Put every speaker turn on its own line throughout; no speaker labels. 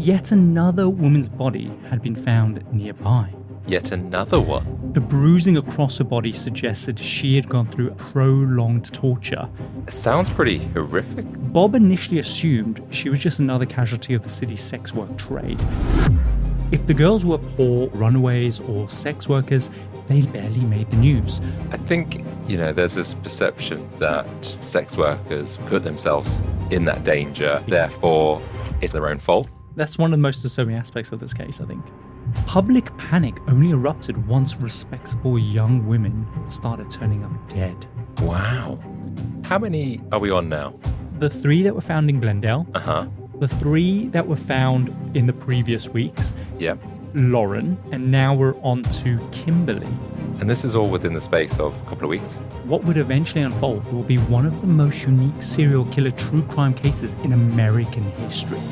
yet another woman's body had been found nearby.
Yet another one?
The bruising across her body suggested she had gone through prolonged torture.
It sounds pretty horrific.
Bob initially assumed she was just another casualty of the city's sex work trade. If the girls were poor runaways or sex workers, they barely made the news.
I think, there's this perception that sex workers put themselves in that danger, therefore it's their own fault.
That's one of the most disturbing aspects of this case, I think. Public panic only erupted once respectable young women started turning up dead.
Wow. How many are we on now?
The 3 that were found in Glendale.
Uh-huh.
The 3 that were found in the previous weeks.
Yep.
Lauren. And now we're on to Kimberly.
And this is all within the space of a couple of weeks.
What would eventually unfold will be one of the most unique serial killer true crime cases in American history.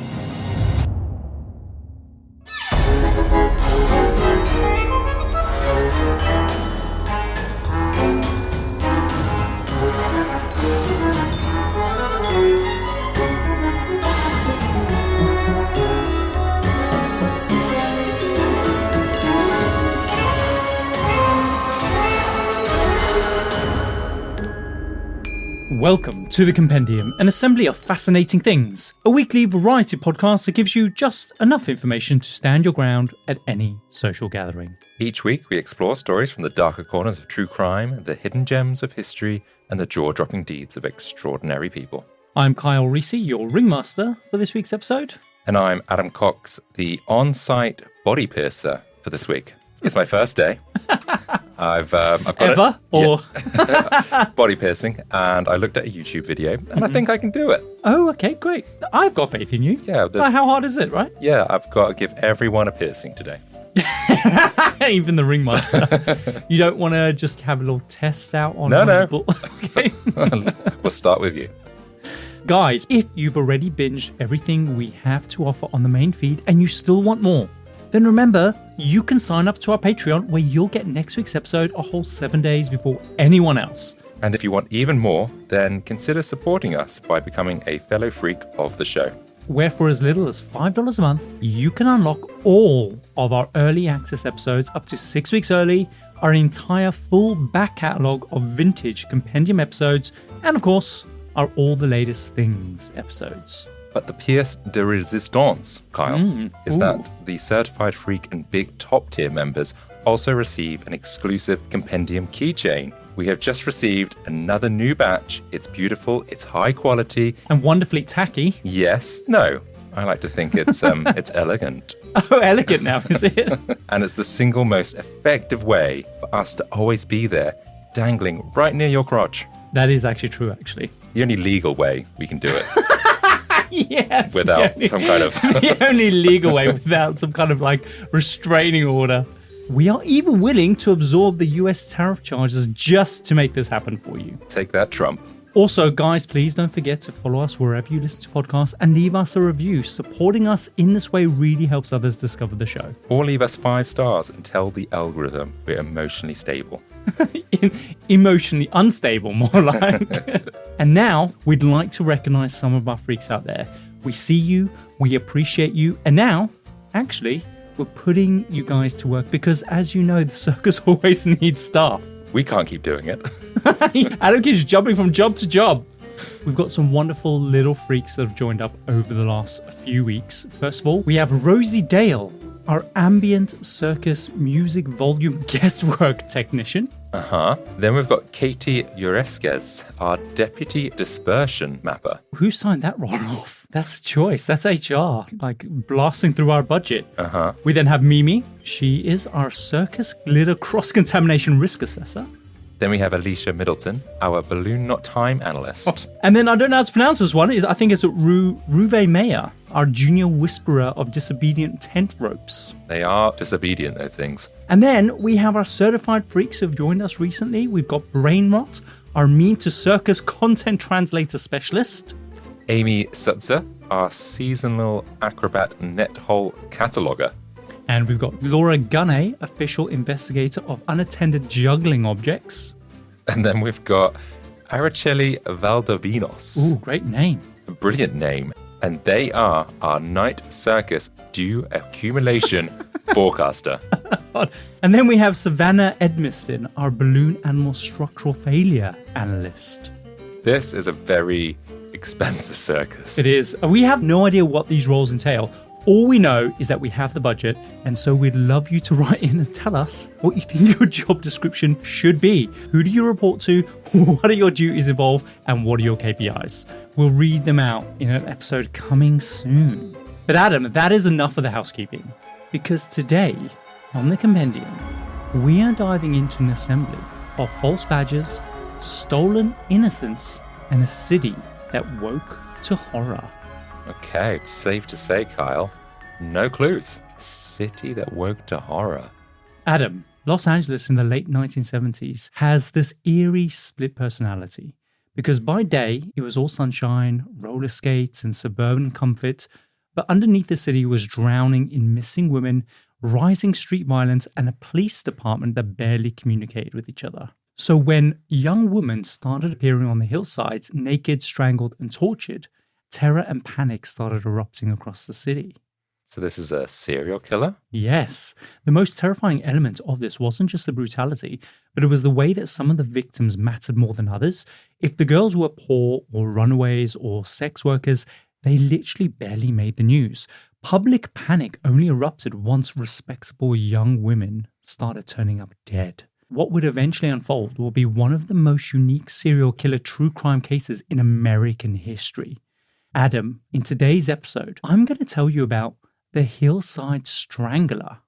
Welcome to The Compendium, an assembly of fascinating things, a weekly variety podcast that gives you just enough information to stand your ground at any social gathering.
Each week we explore stories from the darker corners of true crime, the hidden gems of history, and the jaw-dropping deeds of extraordinary people.
I'm Kyle Risi, your ringmaster for this week's episode.
And I'm Adam Cox, the on-site body piercer for this week. It's my first day. I've got
Ever?
body piercing, and I looked at a YouTube video, and I think I can do it.
Oh, okay, great. I've got faith in you.
Yeah.
How hard is it, right?
Yeah, I've got to give everyone a piercing today.
Even the ringmaster. You don't want to just have a little test out on
people?
No. Okay.
We'll start with you.
Guys, if you've already binged everything we have to offer on the main feed and you still want more, then remember, you can sign up to our Patreon where you'll get next week's episode a whole 7 days before anyone else.
And if you want even more, then consider supporting us by becoming a fellow freak of the show.
Where for as little as $5 a month, you can unlock all of our early access episodes up to 6 weeks early, our entire full back catalogue of vintage compendium episodes, and of course, our All the Latest Things episodes.
But the pièce de résistance, Kyle, is that the Certified Freak and Big Top Tier members also receive an exclusive compendium keychain. We have just received another new batch. It's beautiful, it's high quality.
And wonderfully tacky.
Yes. No. I like to think it's elegant.
Oh, elegant now, is it?
And it's the single most effective way for us to always be there, dangling right near your crotch.
That is actually true, actually.
The only legal way we can do it.
Yes.
Without some kind of...
the only legal way without some kind of restraining order. We are even willing to absorb the US tariff charges just to make this happen for you.
Take that, Trump.
Also, guys, please don't forget to follow us wherever you listen to podcasts and leave us a review. Supporting us in this way really helps others discover the show.
Or leave us 5 stars and tell the algorithm we're emotionally stable.
Emotionally unstable, more like. And now, we'd like to recognize some of our freaks out there. We see you, we appreciate you, and now, actually, we're putting you guys to work because, as you know, the circus always needs staff.
We can't keep doing it.
Adam keeps jumping from job to job. We've got some wonderful little freaks that have joined up over the last few weeks. First of all, we have Rosie Dale, our ambient circus music volume guestwork technician.
Then we've got Katie Uresquez, our deputy dispersion mapper.
Who signed that role off? That's a choice. That's HR, blasting through our budget. We then have Mimi. She is our circus glitter cross-contamination risk assessor.
Then we have Alicia Middleton, our balloon not time analyst.
And then I don't know how to pronounce this one. I think it's Ruve Meyer, our junior whisperer of disobedient tent ropes.
They are disobedient, those things.
And then we have our certified freaks who have joined us recently. We've got Brainrot, our mean to circus content translator specialist.
Amy Sutzer, our seasonal acrobat net hole cataloger.
And we've got Laura Gunne, official investigator of unattended juggling objects.
And then we've got Araceli Valdovinos.
Ooh, great name.
A brilliant name. And they are our night circus dew accumulation forecaster.
And then we have Savannah Edmiston, our balloon animal structural failure analyst.
This is a very expensive circus.
It is. We have no idea what these roles entail. All we know is that we have the budget, and so we'd love you to write in and tell us what you think your job description should be. Who do you report to? What are your duties involved? And what are your KPIs? We'll read them out in an episode coming soon. But Adam, that is enough of the housekeeping, because today on the Compendium, we are diving into an assembly of false badges, stolen innocence, and a city that woke to horror.
Okay, it's safe to say, Kyle, no clues. City that woke to horror.
Adam, Los Angeles in the late 1970s has this eerie split personality. Because by day, it was all sunshine, roller skates, and suburban comfort. But underneath the city was drowning in missing women, rising street violence, and a police department that barely communicated with each other. So when young women started appearing on the hillsides, naked, strangled, and tortured, terror and panic started erupting across the city.
So this is a serial killer?
Yes. The most terrifying element of this wasn't just the brutality, but it was the way that some of the victims mattered more than others. If the girls were poor or runaways or sex workers, they literally barely made the news. Public panic only erupted once respectable young women started turning up dead. What would eventually unfold will be one of the most unique serial killer true crime cases in American history. Adam, in today's episode, I'm going to tell you about the Hillside Strangler.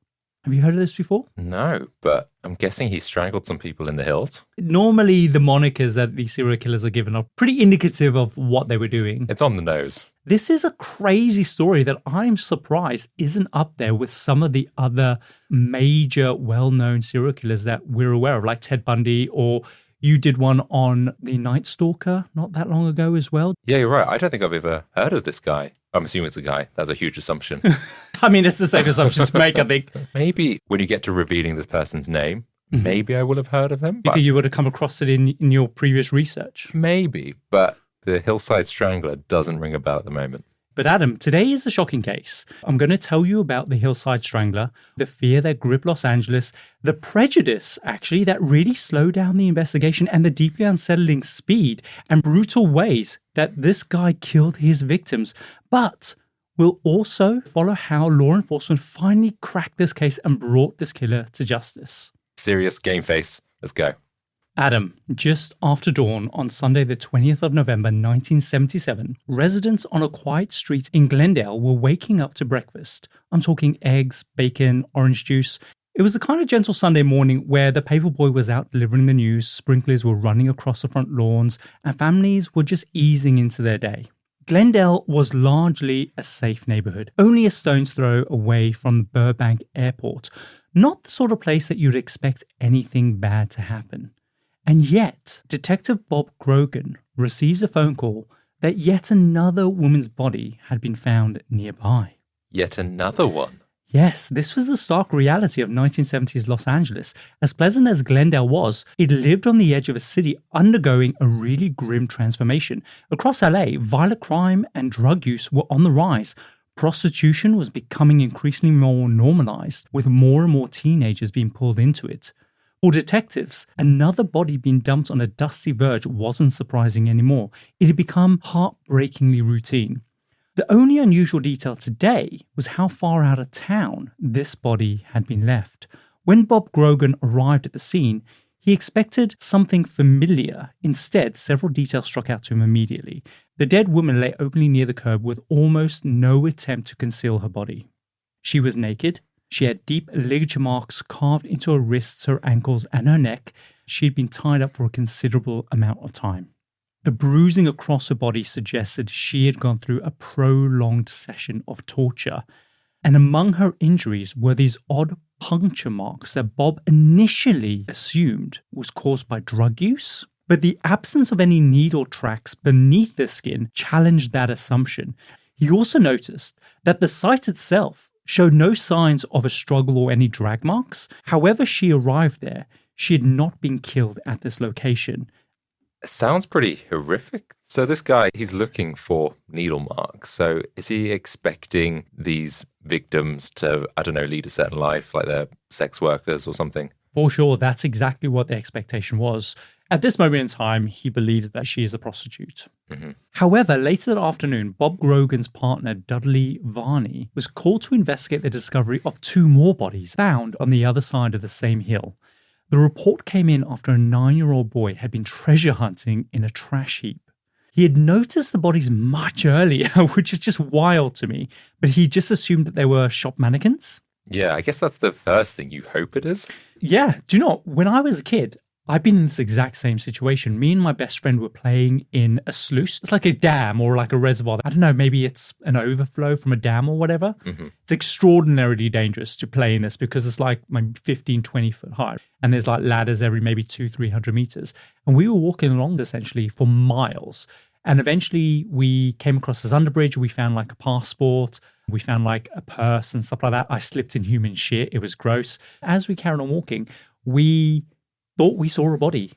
Have you heard of this before?
No, but I'm guessing he strangled some people in the hills.
Normally, the monikers that these serial killers are given are pretty indicative of what they were doing.
It's on the nose.
This is a crazy story that I'm surprised isn't up there with some of the other major well-known serial killers that we're aware of, like Ted Bundy, or you did one on the Night Stalker not that long ago as well.
Yeah, you're right. I don't think I've ever heard of this guy. I'm assuming it's a guy. That's a huge assumption.
I mean, it's a safe assumption to make, I think.
Maybe when you get to revealing this person's name, maybe I will have heard of him.
You think you would have come across it in your previous research?
Maybe, but the Hillside Strangler doesn't ring a bell at the moment.
But Adam, today is a shocking case. I'm going to tell you about the Hillside Strangler, the fear that gripped Los Angeles, the prejudice, actually, that really slowed down the investigation, and the deeply unsettling speed and brutal ways that this guy killed his victims. But we'll also follow how law enforcement finally cracked this case and brought this killer to justice.
Serious game face. Let's go.
Adam, just after dawn on Sunday the 20th of November 1977, residents on a quiet street in Glendale were waking up to breakfast. I'm talking eggs, bacon, orange juice. It was the kind of gentle Sunday morning where the paperboy was out delivering the news, sprinklers were running across the front lawns, and families were just easing into their day. Glendale was largely a safe neighborhood, only a stone's throw away from Burbank Airport. Not the sort of place that you'd expect anything bad to happen. And yet, Detective Bob Grogan receives a phone call that yet another woman's body had been found nearby.
Yet another one?
Yes, this was the stark reality of 1970s Los Angeles. As pleasant as Glendale was, it lived on the edge of a city undergoing a really grim transformation. Across LA, violent crime and drug use were on the rise. Prostitution was becoming increasingly more normalized, with more and more teenagers being pulled into it. For detectives, another body being dumped on a dusty verge wasn't surprising anymore. It had become heartbreakingly routine. The only unusual detail today was how far out of town this body had been left. When Bob Grogan arrived at the scene, he expected something familiar. Instead, several details struck out to him immediately. The dead woman lay openly near the curb with almost no attempt to conceal her body. She was naked. She had deep ligature marks carved into her wrists, her ankles, and her neck. She had been tied up for a considerable amount of time. The bruising across her body suggested she had gone through a prolonged session of torture. And among her injuries were these odd puncture marks that Bob initially assumed was caused by drug use. But the absence of any needle tracks beneath the skin challenged that assumption. He also noticed that the site itself showed no signs of a struggle or any drag marks. However she arrived there, she had not been killed at this location.
Sounds pretty horrific. So this guy, he's looking for needle marks. So is he expecting these victims to, I don't know, lead a certain life, like they're sex workers or something?
For sure, that's exactly what the expectation was. At this moment in time, he believes that she is a prostitute.
Mm-hmm.
However, later that afternoon, Bob Grogan's partner, Dudley Varney, was called to investigate the discovery of 2 more bodies found on the other side of the same hill. The report came in after a 9-year-old boy had been treasure hunting in a trash heap. He had noticed the bodies much earlier, which is just wild to me, but he just assumed that they were shop mannequins.
Yeah, I guess that's the first thing you hope it is.
Yeah, do you know, when I was a kid, I've been in this exact same situation. Me and my best friend were playing in a sluice. It's like a dam or like a reservoir. I don't know, maybe it's an overflow from a dam or whatever.
Mm-hmm.
It's extraordinarily dangerous to play in this because it's like maybe 15, 20 foot high. And there's like ladders every maybe 200-300 meters. And we were walking along essentially for miles. And eventually we came across this underbridge. We found like a passport. We found like a purse and stuff like that. I slipped in human shit. It was gross. As we carried on walking, we thought we saw a body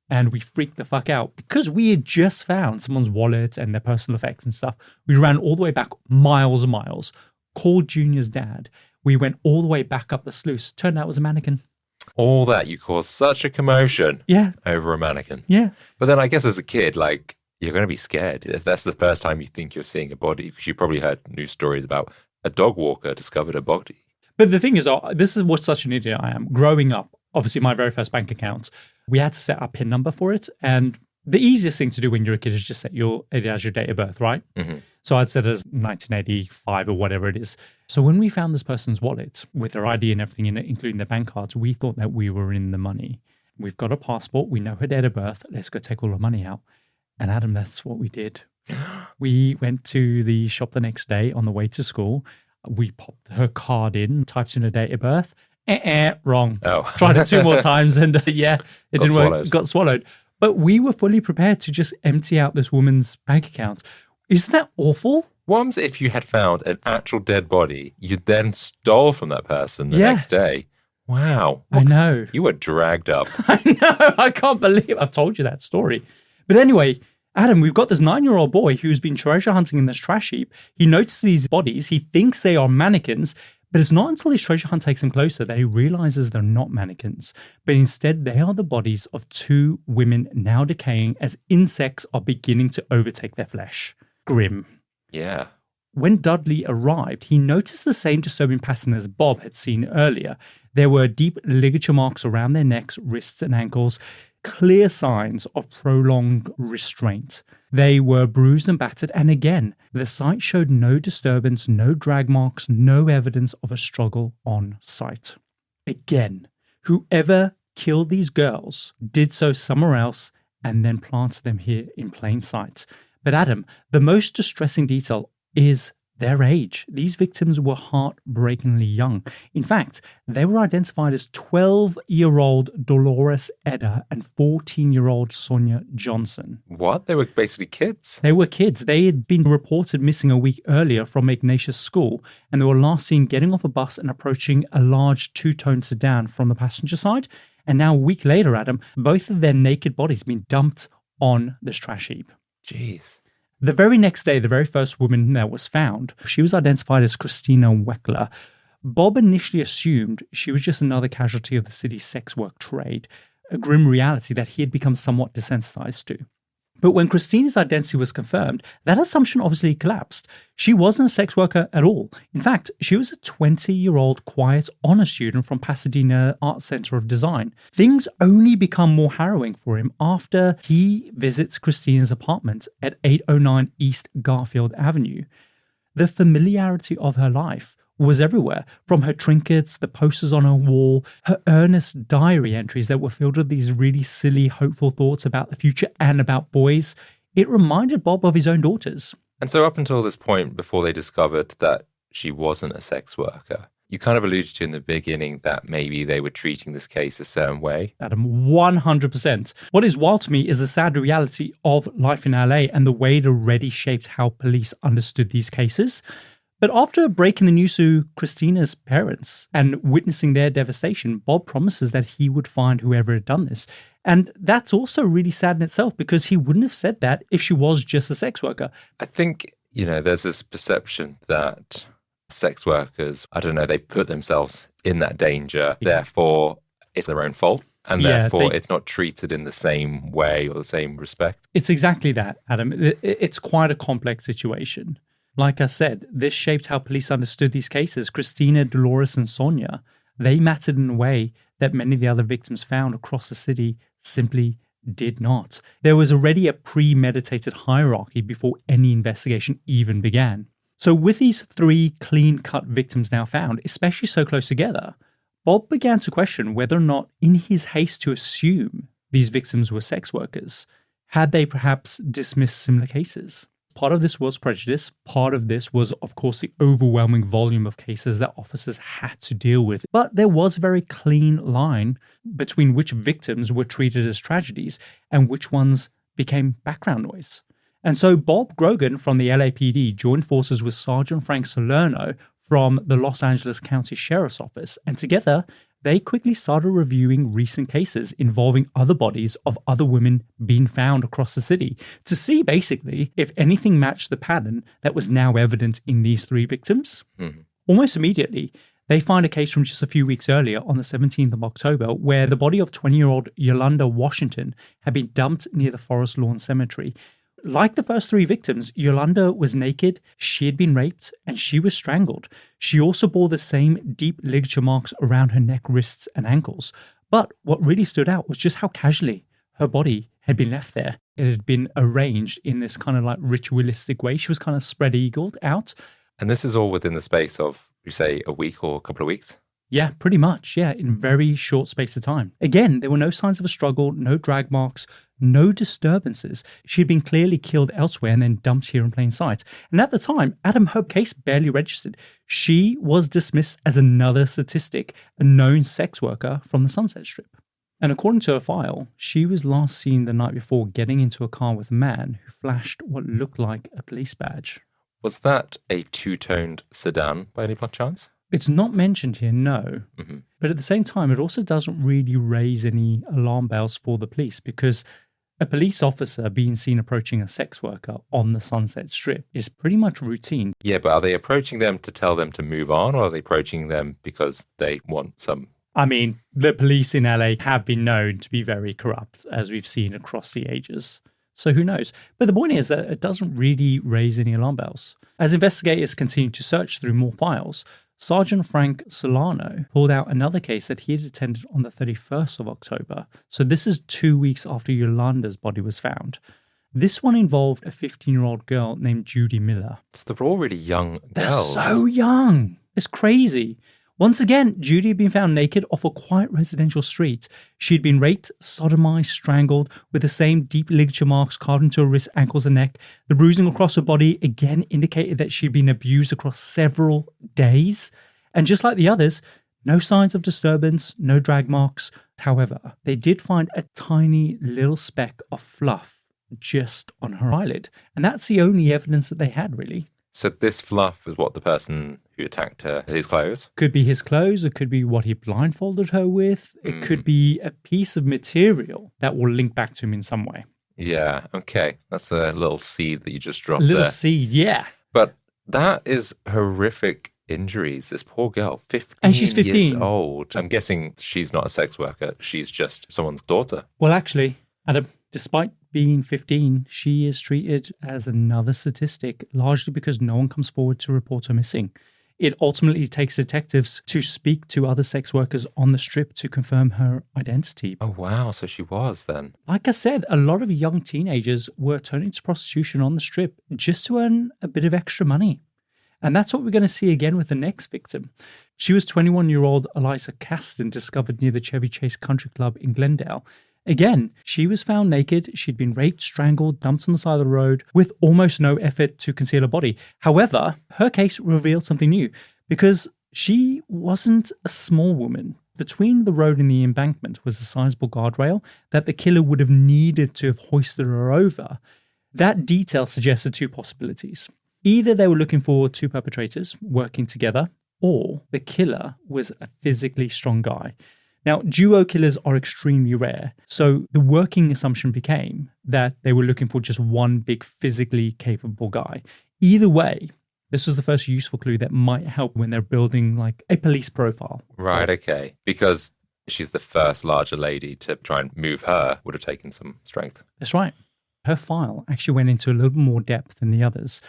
and we freaked the fuck out because we had just found someone's wallet and their personal effects and stuff. We ran all the way back miles and miles, called Junior's dad. We went all the way back up the sluice. Turned out it was a mannequin.
All that, you caused such a commotion over a mannequin.
Yeah.
But then I guess as a kid, like, you're going to be scared if that's the first time you think you're seeing a body, because you probably heard news stories about a dog walker discovered a body.
But the thing is, this is what such an idiot I am. Growing up, obviously my very first bank account, we had to set a PIN number for it. And the easiest thing to do when you're a kid is just set it as your date of birth, right?
Mm-hmm.
So I'd set it as 1985 or whatever it is. So when we found this person's wallet with their ID and everything in it, including their bank cards, we thought that we were in the money. We've got a passport. We know her date of birth. Let's go take all her money out. And Adam, that's what we did. We went to the shop the next day on the way to school. We popped her card in, typed in her date of birth. Wrong.
Oh.
Tried it 2 more times and it didn't work.
Swallowed.
Got swallowed. But we were fully prepared to just empty out this woman's bank account. Isn't that awful?
What happens if you had found an actual dead body you then stole from that person the next day? Wow.
I know.
You were dragged up.
I know. I can't believe I've told you that story. But anyway, Adam, we've got this 9-year-old boy who's been treasure hunting in this trash heap. He notices these bodies. He thinks they are mannequins, but it's not until his treasure hunt takes him closer that he realizes they're not mannequins, but instead they are the bodies of 2 women now decaying as insects are beginning to overtake their flesh. Grim.
Yeah.
When Dudley arrived, he noticed the same disturbing pattern as Bob had seen earlier. There were deep ligature marks around their necks, wrists, and ankles, clear signs of prolonged restraint. They were bruised and battered, and again, the site showed no disturbance, no drag marks, no evidence of a struggle on site. Again, whoever killed these girls did so somewhere else and then planted them here in plain sight. But Adam, the most distressing detail is their age. These victims were heartbreakingly young. In fact, they were identified as 12-year-old Dolores Edda and 14-year-old Sonia Johnson.
What? They were basically kids?
They were kids. They had been reported missing a week earlier from Ignatius School, and they were last seen getting off a bus and approaching a large 2-tone sedan from the passenger side. And now a week later, Adam, both of their naked bodies have been dumped on this trash heap.
Jeez.
The very next day, the very first woman that was found, she was identified as Christina Weckler. Bob initially assumed she was just another casualty of the city's sex work trade, a grim reality that he had become somewhat desensitized to. But when Christina's identity was confirmed, that assumption obviously collapsed. She wasn't a sex worker at all. In fact, she was a 20-year-old quiet honor student from Pasadena Art Center of Design. Things only become more harrowing for him after he visits Christina's apartment at 809 East Garfield Avenue. The familiarity of her life was everywhere, from her trinkets, the posters on her wall, her earnest diary entries that were filled with these really silly, hopeful thoughts about the future and about boys. It reminded Bob of his own daughters.
And so up until this point, before they discovered that she wasn't a sex worker, you kind of alluded to in the beginning that maybe they were treating this case a certain way.
Adam, 100%. What is wild to me is the sad reality of life in LA and the way it already shaped how police understood these cases. But after breaking the news to Christina's parents and witnessing their devastation, Bob promises that he would find whoever had done this. And that's also really sad in itself because he wouldn't have said that if she was just a sex worker.
I think, there's this perception that sex workers, they put themselves in that danger. Yeah. Therefore, it's their own fault. And therefore, it's not treated in the same way or the same respect.
It's exactly that, Adam. It's quite a complex situation. Like I said, this shaped how police understood these cases. Christina, Dolores, and Sonia, they mattered in a way that many of the other victims found across the city simply did not. There was already a premeditated hierarchy before any investigation even began. So with these 3 clean-cut victims now found, especially so close together, Bob began to question whether or not, in his haste to assume these victims were sex workers, had they perhaps dismissed similar cases. Part of this was prejudice. Part of this was, of course, the overwhelming volume of cases that officers had to deal with. But there was a very clean line between which victims were treated as tragedies and which ones became background noise. And so Bob Grogan from the LAPD joined forces with Sergeant Frank Salerno from the Los Angeles County Sheriff's Office, and together they quickly started reviewing recent cases involving other bodies of other women being found across the city to see basically if anything matched the pattern that was now evident in these 3 victims. Mm-hmm. Almost immediately, they find a case from just a few weeks earlier on the 17th of October where the body of 20-year-old Yolanda Washington had been dumped near the Forest Lawn Cemetery. Like the first 3 victims, Yolanda was naked, she had been raped, and she was strangled. She also bore the same deep ligature marks around her neck, wrists, and ankles. But what really stood out was just how casually her body had been left there. It had been arranged in this kind of like ritualistic way. She was kind of spread-eagled out.
And this is all within the space of, you say, a week or a couple of weeks?
Yeah, pretty much. Yeah, in very short space of time. Again, there were no signs of a struggle, no drag marks, no disturbances. She had been clearly killed elsewhere and then dumped here in plain sight. And at the time, Adam, her case barely registered. She was dismissed as another statistic, a known sex worker from the Sunset Strip. And according to her file, she was last seen the night before getting into a car with a man who flashed what looked like a police badge.
Was that a 2-toned sedan by any chance?
It's not mentioned here, no. Mm-hmm. But at the same time, it also doesn't really raise any alarm bells for the police because a police officer being seen approaching a sex worker on the Sunset Strip is pretty much routine.
Yeah, but are they approaching them to tell them to move on, or are they approaching them because they want some...
I mean, the police in LA have been known to be very corrupt, as we've seen across the ages. So who knows? But the point is that it doesn't really raise any alarm bells. As investigators continue to search through more files, Sergeant Frank Solano pulled out another case that he had attended on the 31st of October. So this is 2 weeks after Yolanda's body was found. This one involved a 15-year-old girl named Judy Miller.
So they're all really young girls.
They're so young. It's crazy. Once again, Judy had been found naked off a quiet residential street. She had been raped, sodomized, strangled, with the same deep ligature marks carved into her wrists, ankles, and neck. The bruising across her body again indicated that she'd been abused across several days. And just like the others, no signs of disturbance, no drag marks. However, they did find a tiny little speck of fluff just on her eyelid. And that's the only evidence that they had, really.
So this fluff is what the person who attacked her, his clothes?
Could be his clothes. It could be what he blindfolded her with. It could be a piece of material that will link back to him in some way.
Yeah, okay. That's a little seed that you just dropped
there.
A
little seed, yeah.
But that is horrific injuries. This poor girl, 15
and she's 15
years old. I'm guessing she's not a sex worker. She's just someone's daughter.
Well, actually, Adam, despite being 15, she is treated as another statistic, largely because no one comes forward to report her missing. It ultimately takes detectives to speak to other sex workers on the strip to confirm her identity.
Oh, wow. So she was then.
Like I said, a lot of young teenagers were turning to prostitution on the strip just to earn a bit of extra money. And that's what we're going to see again with the next victim. She was 21-year-old Eliza Caston, discovered near the Chevy Chase Country Club in Glendale. Again, she was found naked. She'd been raped, strangled, dumped on the side of the road with almost no effort to conceal her body. However, her case revealed something new because she wasn't a small woman. Between the road and the embankment was a sizable guardrail that the killer would have needed to have hoisted her over. That detail suggested 2 possibilities. Either they were looking for two perpetrators working together, or the killer was a physically strong guy. Now, duo killers are extremely rare, so the working assumption became that they were looking for just one big physically capable guy. Either way, this was the first useful clue that might help when they're building like a police profile.
Right, okay. Because she's the first larger lady, to try and move her would have taken some strength.
That's right. Her file actually went into a little more depth than the others.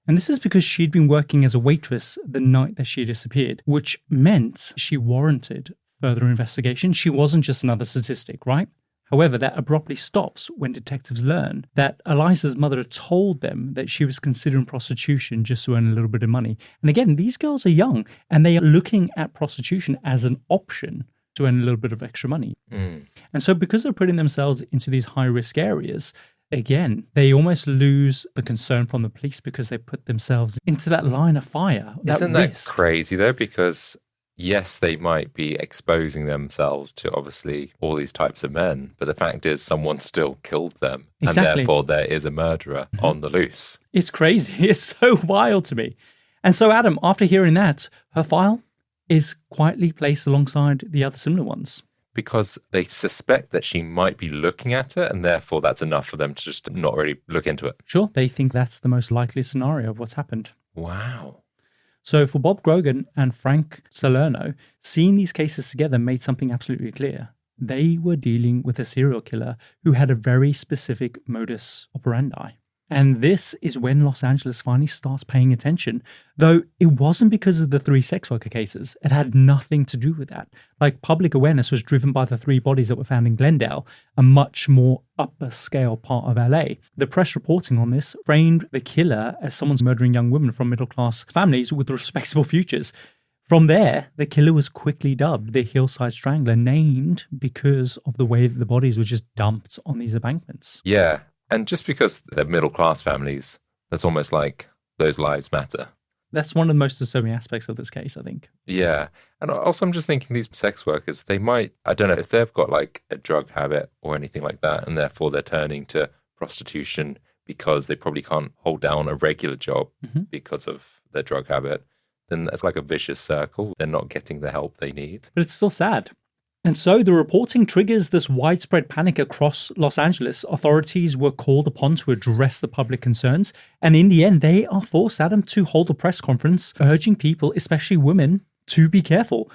And this is because she'd been working as a waitress the night that she disappeared, which meant she warranted further investigation. She wasn't just another statistic, right? However, that abruptly stops when detectives learn that Eliza's mother had told them that she was considering prostitution just to earn a little bit of money. And again, these girls are young and they are looking at prostitution as an option to earn a little bit of extra money. And so because they're putting themselves into these high-risk areas, again, they almost lose the concern from the police because they put themselves into that line of fire.
Isn't that crazy, though? Because, yes, they might be exposing themselves to, obviously, all these types of men. But the fact is, someone still killed them.
Exactly.
And therefore, there is a murderer on the loose.
It's crazy. It's so wild to me. And so, Adam, after hearing that, her file is quietly placed alongside the other similar ones.
Because they suspect that she might be looking at it, and therefore that's enough for them to just not really look into it.
Sure, they think that's the most likely scenario of what's happened.
Wow.
So for Bob Grogan and Frank Salerno, seeing these cases together made something absolutely clear. They were dealing with a serial killer who had a very specific modus operandi. And this is when Los Angeles finally starts paying attention, though it wasn't because of the 3 sex worker cases. It had nothing to do with that. Like, public awareness was driven by the 3 bodies that were found in Glendale, a much more upper scale part of LA. The press reporting on this framed the killer as someone's murdering young women from middle-class families with respectable futures. From there, the killer was quickly dubbed the Hillside Strangler, named because of the way that the bodies were just dumped on these embankments.
Yeah. And just because they're middle-class families, that's almost like those lives matter.
That's one of the most disturbing aspects of this case, I think.
Yeah. And also I'm just thinking these sex workers, they might, I don't know, if they've got like a drug habit or anything like that, and therefore they're turning to prostitution because they probably can't hold down a regular job because of their drug habit, then that's like a vicious circle. They're not getting the help they need.
But it's still sad. And so the reporting triggers this widespread panic across Los Angeles. Authorities were called upon to address the public concerns. And in the end, they are forced, Adam, to hold a press conference urging people, especially women, to be careful.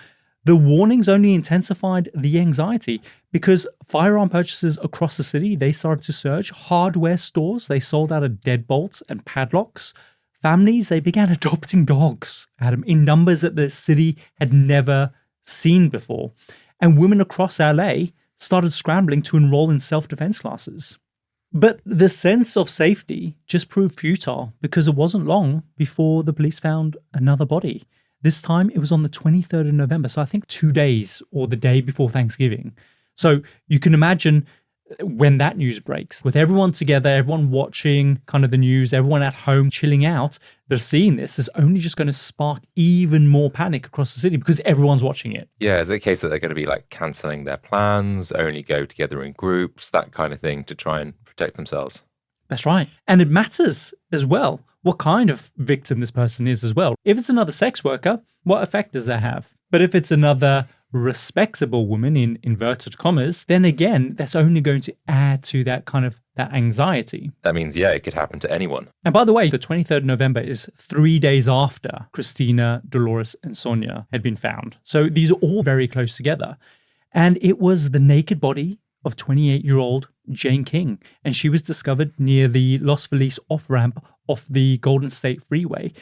The warnings only intensified the anxiety because firearm purchases across the city, they started to surge. Hardware stores, they sold out of deadbolts and padlocks. Families, they began adopting dogs, Adam, in numbers that the city had never seen before. And women across LA started scrambling to enroll in self-defense classes. But the sense of safety just proved futile because it wasn't long before the police found another body. This time it was on the 23rd of November, so I think 2 days or the day before Thanksgiving. So you can imagine when that news breaks, with everyone together, everyone watching kind of the news, everyone at home chilling out, they're seeing this is only just going to spark even more panic across the city because everyone's watching it.
Yeah, is it a case that they're going to be like cancelling their plans, only go together in groups, that kind of thing to try and protect themselves?
That's right. And it matters as well what kind of victim this person is as well. If it's another sex worker, what effect does that have? But if it's another respectable woman in inverted commas, then again, that's only going to add to that kind of that anxiety.
That means, yeah, it could happen to anyone.
And by the way, the 23rd of November is 3 days after Christina, Dolores, and Sonia had been found. So these are all very close together. And it was the naked body of 28-year-old Jane King. And she was discovered near the Los Feliz off-ramp off the Golden State Freeway.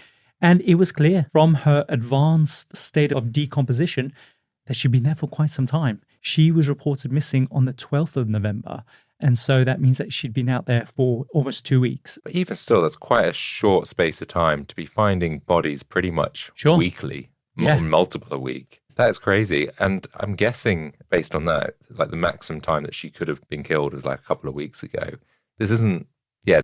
And it was clear from her advanced state of decomposition that she'd been there for quite some time. She was reported missing on the 12th of November. And so that means that she'd been out there for almost 2 weeks.
But even still, that's quite a short space of time to be finding bodies pretty much weekly, multiple a week. That is crazy. And I'm guessing, based on that, like the maximum time that she could have been killed is like a couple of weeks ago. This isn't,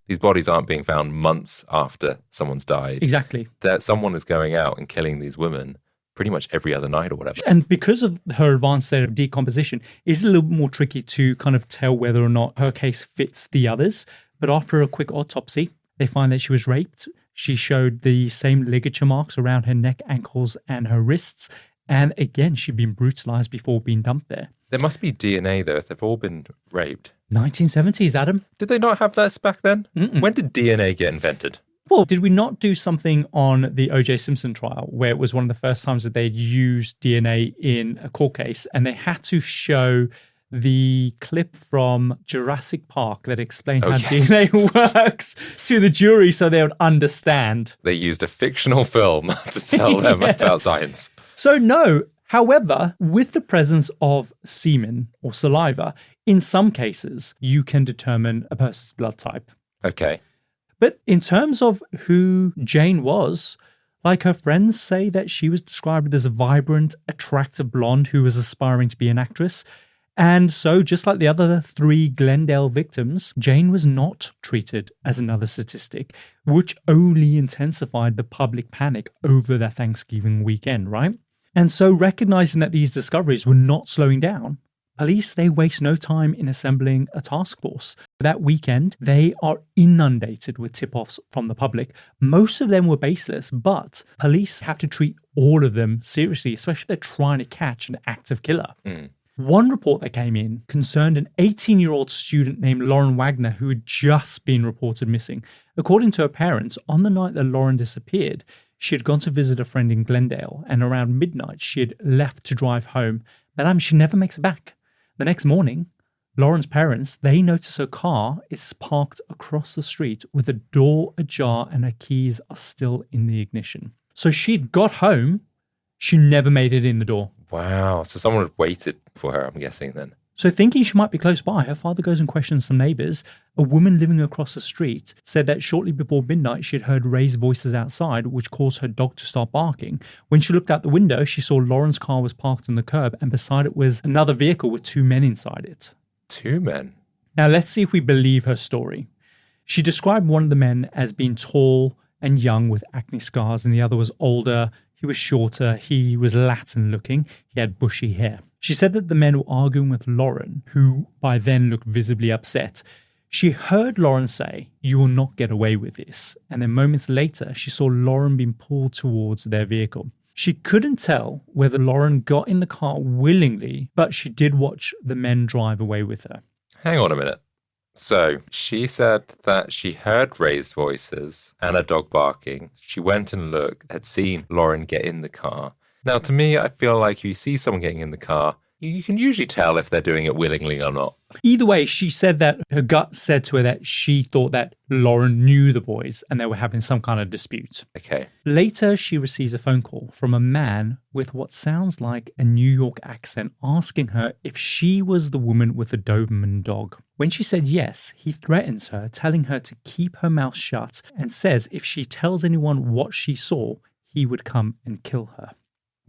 these bodies aren't being found months after someone's died.
Exactly.
That someone is going out and killing these women pretty much every other night or whatever.
And because of her advanced state of decomposition, it's a little bit more tricky to kind of tell whether or not her case fits the others. But after a quick autopsy, they find that she was raped. She showed the same ligature marks around her neck, ankles, and her wrists. And again, she'd been brutalized before being dumped there.
There must be DNA, though, if they've all been raped.
1970s, Adam.
Did they not have that back then?
Mm-mm.
When did DNA get invented?
Well, did we not do something on the O.J. Simpson trial where it was one of the first times that they'd used DNA in a court case, and they had to show the clip from Jurassic Park that explained how DNA works to the jury so they would understand.
They used a fictional film to tell them about science.
So no. However, with the presence of semen or saliva, in some cases, you can determine a person's blood type.
Okay.
But in terms of who Jane was, like her friends say that she was described as a vibrant, attractive blonde who was aspiring to be an actress. And so, just like the other 3 Glendale victims, Jane was not treated as another statistic, which only intensified the public panic over the Thanksgiving weekend, right? And so, recognizing that these discoveries were not slowing down, police, they waste no time in assembling a task force. That weekend, they are inundated with tip-offs from the public. Most of them were baseless, but police have to treat all of them seriously, especially if they're trying to catch an active killer. One report that came in concerned an 18-year-old student named Lauren Wagner who had just been reported missing. According to her parents, on the night that Lauren disappeared, she had gone to visit a friend in Glendale, and around midnight she had left to drive home. But she never makes it back. The next morning, Lauren's parents, they notice her car is parked across the street with the door ajar and her keys are still in the ignition. So she'd got home, she never made it in the door.
Wow. So someone had waited for her, I'm guessing then.
So thinking she might be close by, her father goes and questions some neighbours. A woman living across the street said that shortly before midnight, she had heard raised voices outside, which caused her dog to start barking. When she looked out the window, she saw Lauren's car was parked on the curb, and beside it was another vehicle with 2 men inside it.
2 men?
Now let's see if we believe her story. She described one of the men as being tall and young with acne scars, and the other was older. He was shorter. He was Latin looking. He had bushy hair. She said that the men were arguing with Lauren, who by then looked visibly upset. She heard Lauren say, "You will not get away with this." And then moments later, she saw Lauren being pulled towards their vehicle. She couldn't tell whether Lauren got in the car willingly, but she did watch the men drive away with her.
Hang on a minute. So she said that she heard raised voices and a dog barking. She went and looked, had seen Lauren get in the car. Now, to me, I feel like you see someone getting in the car, you can usually tell if they're doing it willingly or not.
Either way, she said that her gut said to her that she thought that Lauren knew the boys and they were having some kind of dispute.
Okay.
Later, she receives a phone call from a man with what sounds like a New York accent asking her if she was the woman with the Doberman dog. When she said yes, he threatens her, telling her to keep her mouth shut, and says if she tells anyone what she saw, he would come and kill her.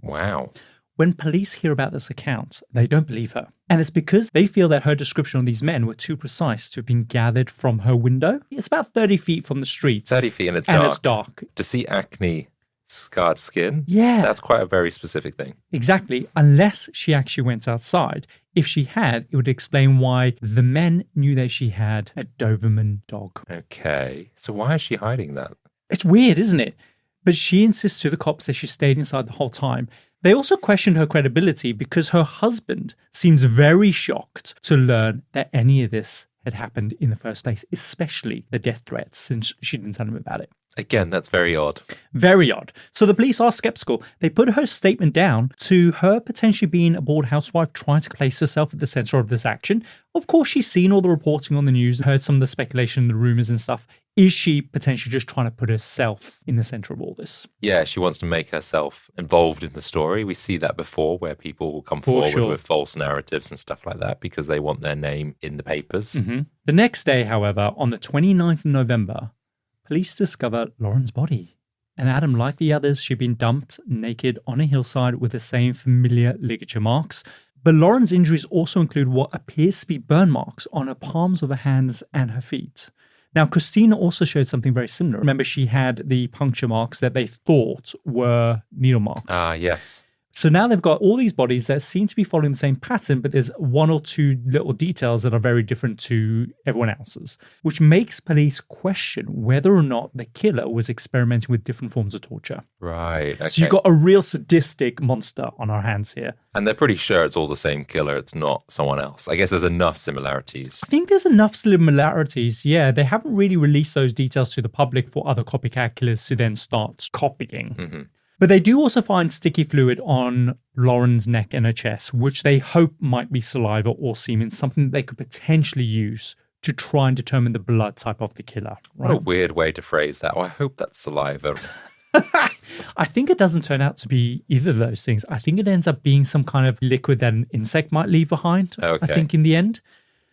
Wow.
When police hear about this account, they don't believe her. And it's because they feel that her description of these men were too precise to have been gathered from her window. It's about 30 feet from the street.
30 feet and it's
and
dark.
It's dark.
To see acne scarred skin?
Yeah.
That's quite a very specific thing.
Exactly. Unless she actually went outside. If she had, it would explain why the men knew that she had a Doberman dog.
Okay. So why is she hiding that?
It's weird, isn't it? But she insists to the cops that she stayed inside the whole time. They also questioned her credibility because her husband seems very shocked to learn that any of this had happened in the first place, especially the death threats, since she didn't tell him about it.
Again, that's very odd.
Very odd. So the police are skeptical. They put her statement down to her potentially being a bored housewife trying to place herself at the center of this action. Of course, she's seen all the reporting on the news, heard some of the speculation, the rumors and stuff. Is she potentially just trying to put herself in the center of all this?
Yeah, she wants to make herself involved in the story. We see that before where people will come forward with false narratives and stuff like that because they want their name in the papers.
Mm-hmm. The next day, however, on the 29th of November, police discover Lauren's body. And Adam, like the others, she'd been dumped naked on a hillside with the same familiar ligature marks. But Lauren's injuries also include what appears to be burn marks on her palms of her hands and her feet. Now, Christina also showed something very similar. Remember, she had the puncture marks that they thought were needle marks.
Ah, yes.
So now they've got all these bodies that seem to be following the same pattern, but there's one or two little details that are very different to everyone else's, which makes police question whether or not the killer was experimenting with different forms of torture.
Right. Okay.
So you've got a real sadistic monster on our hands here.
And they're pretty sure it's all the same killer. It's not someone else. I guess there's enough similarities.
I think there's enough similarities. Yeah, they haven't really released those details to the public for other copycat killers to then start copying.
Mm-hmm.
But they do also find sticky fluid on Lauren's neck and her chest, which they hope might be saliva or semen, something that they could potentially use to try and determine the blood type of the killer. Right?
What a weird way to phrase that. Oh, I hope that's saliva.
I think it doesn't turn out to be either of those things. I think it ends up being some kind of liquid that an insect might leave behind,
Okay.
I think, in the end.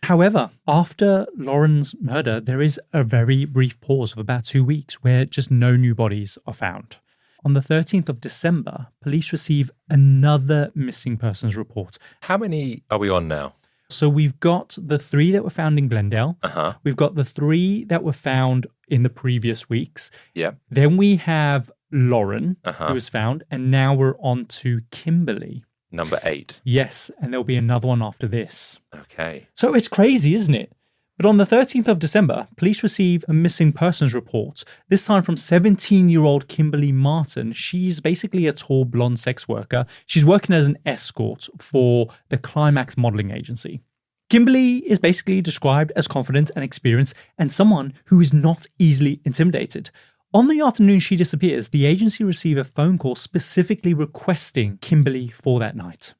However, after Lauren's murder, there is a very brief pause of about 2 weeks where just no new bodies are found. On the 13th of December, police receive another missing persons report.
How many are we on now?
So we've got the 3 that were found in Glendale.
Uh-huh.
We've got the 3 that were found in the previous weeks.
Yeah.
Then we have Lauren,
Uh-huh.
who was found. And now we're on to Kimberly.
Number 8.
Yes, and there'll be another one after this.
Okay.
So it's crazy, isn't it? But on the 13th of December, police receive a missing persons report, this time from 17-year-old Kimberly Martin. She's basically a tall blonde sex worker. She's working as an escort for the Climax modeling agency. Kimberly is basically described as confident and experienced and someone who is not easily intimidated. On the afternoon she disappears, the agency receive a phone call specifically requesting Kimberly for that night.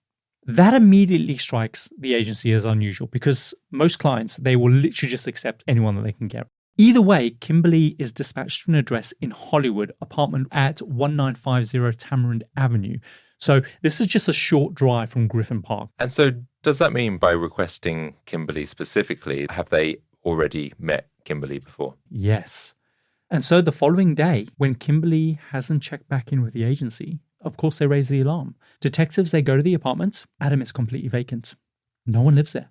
That immediately strikes the agency as unusual because most clients, they will literally just accept anyone that they can get. Either way, Kimberly is dispatched to an address in Hollywood, apartment at 1950 Tamarind Avenue. So this is just a short drive from Griffin Park.
And so does that mean by requesting Kimberly specifically, have they already met Kimberly before?
Yes. And so the following day, when Kimberly hasn't checked back in with the agency, of course they raise the alarm. Detectives, they go to the apartment. Adam is completely vacant. No one lives there.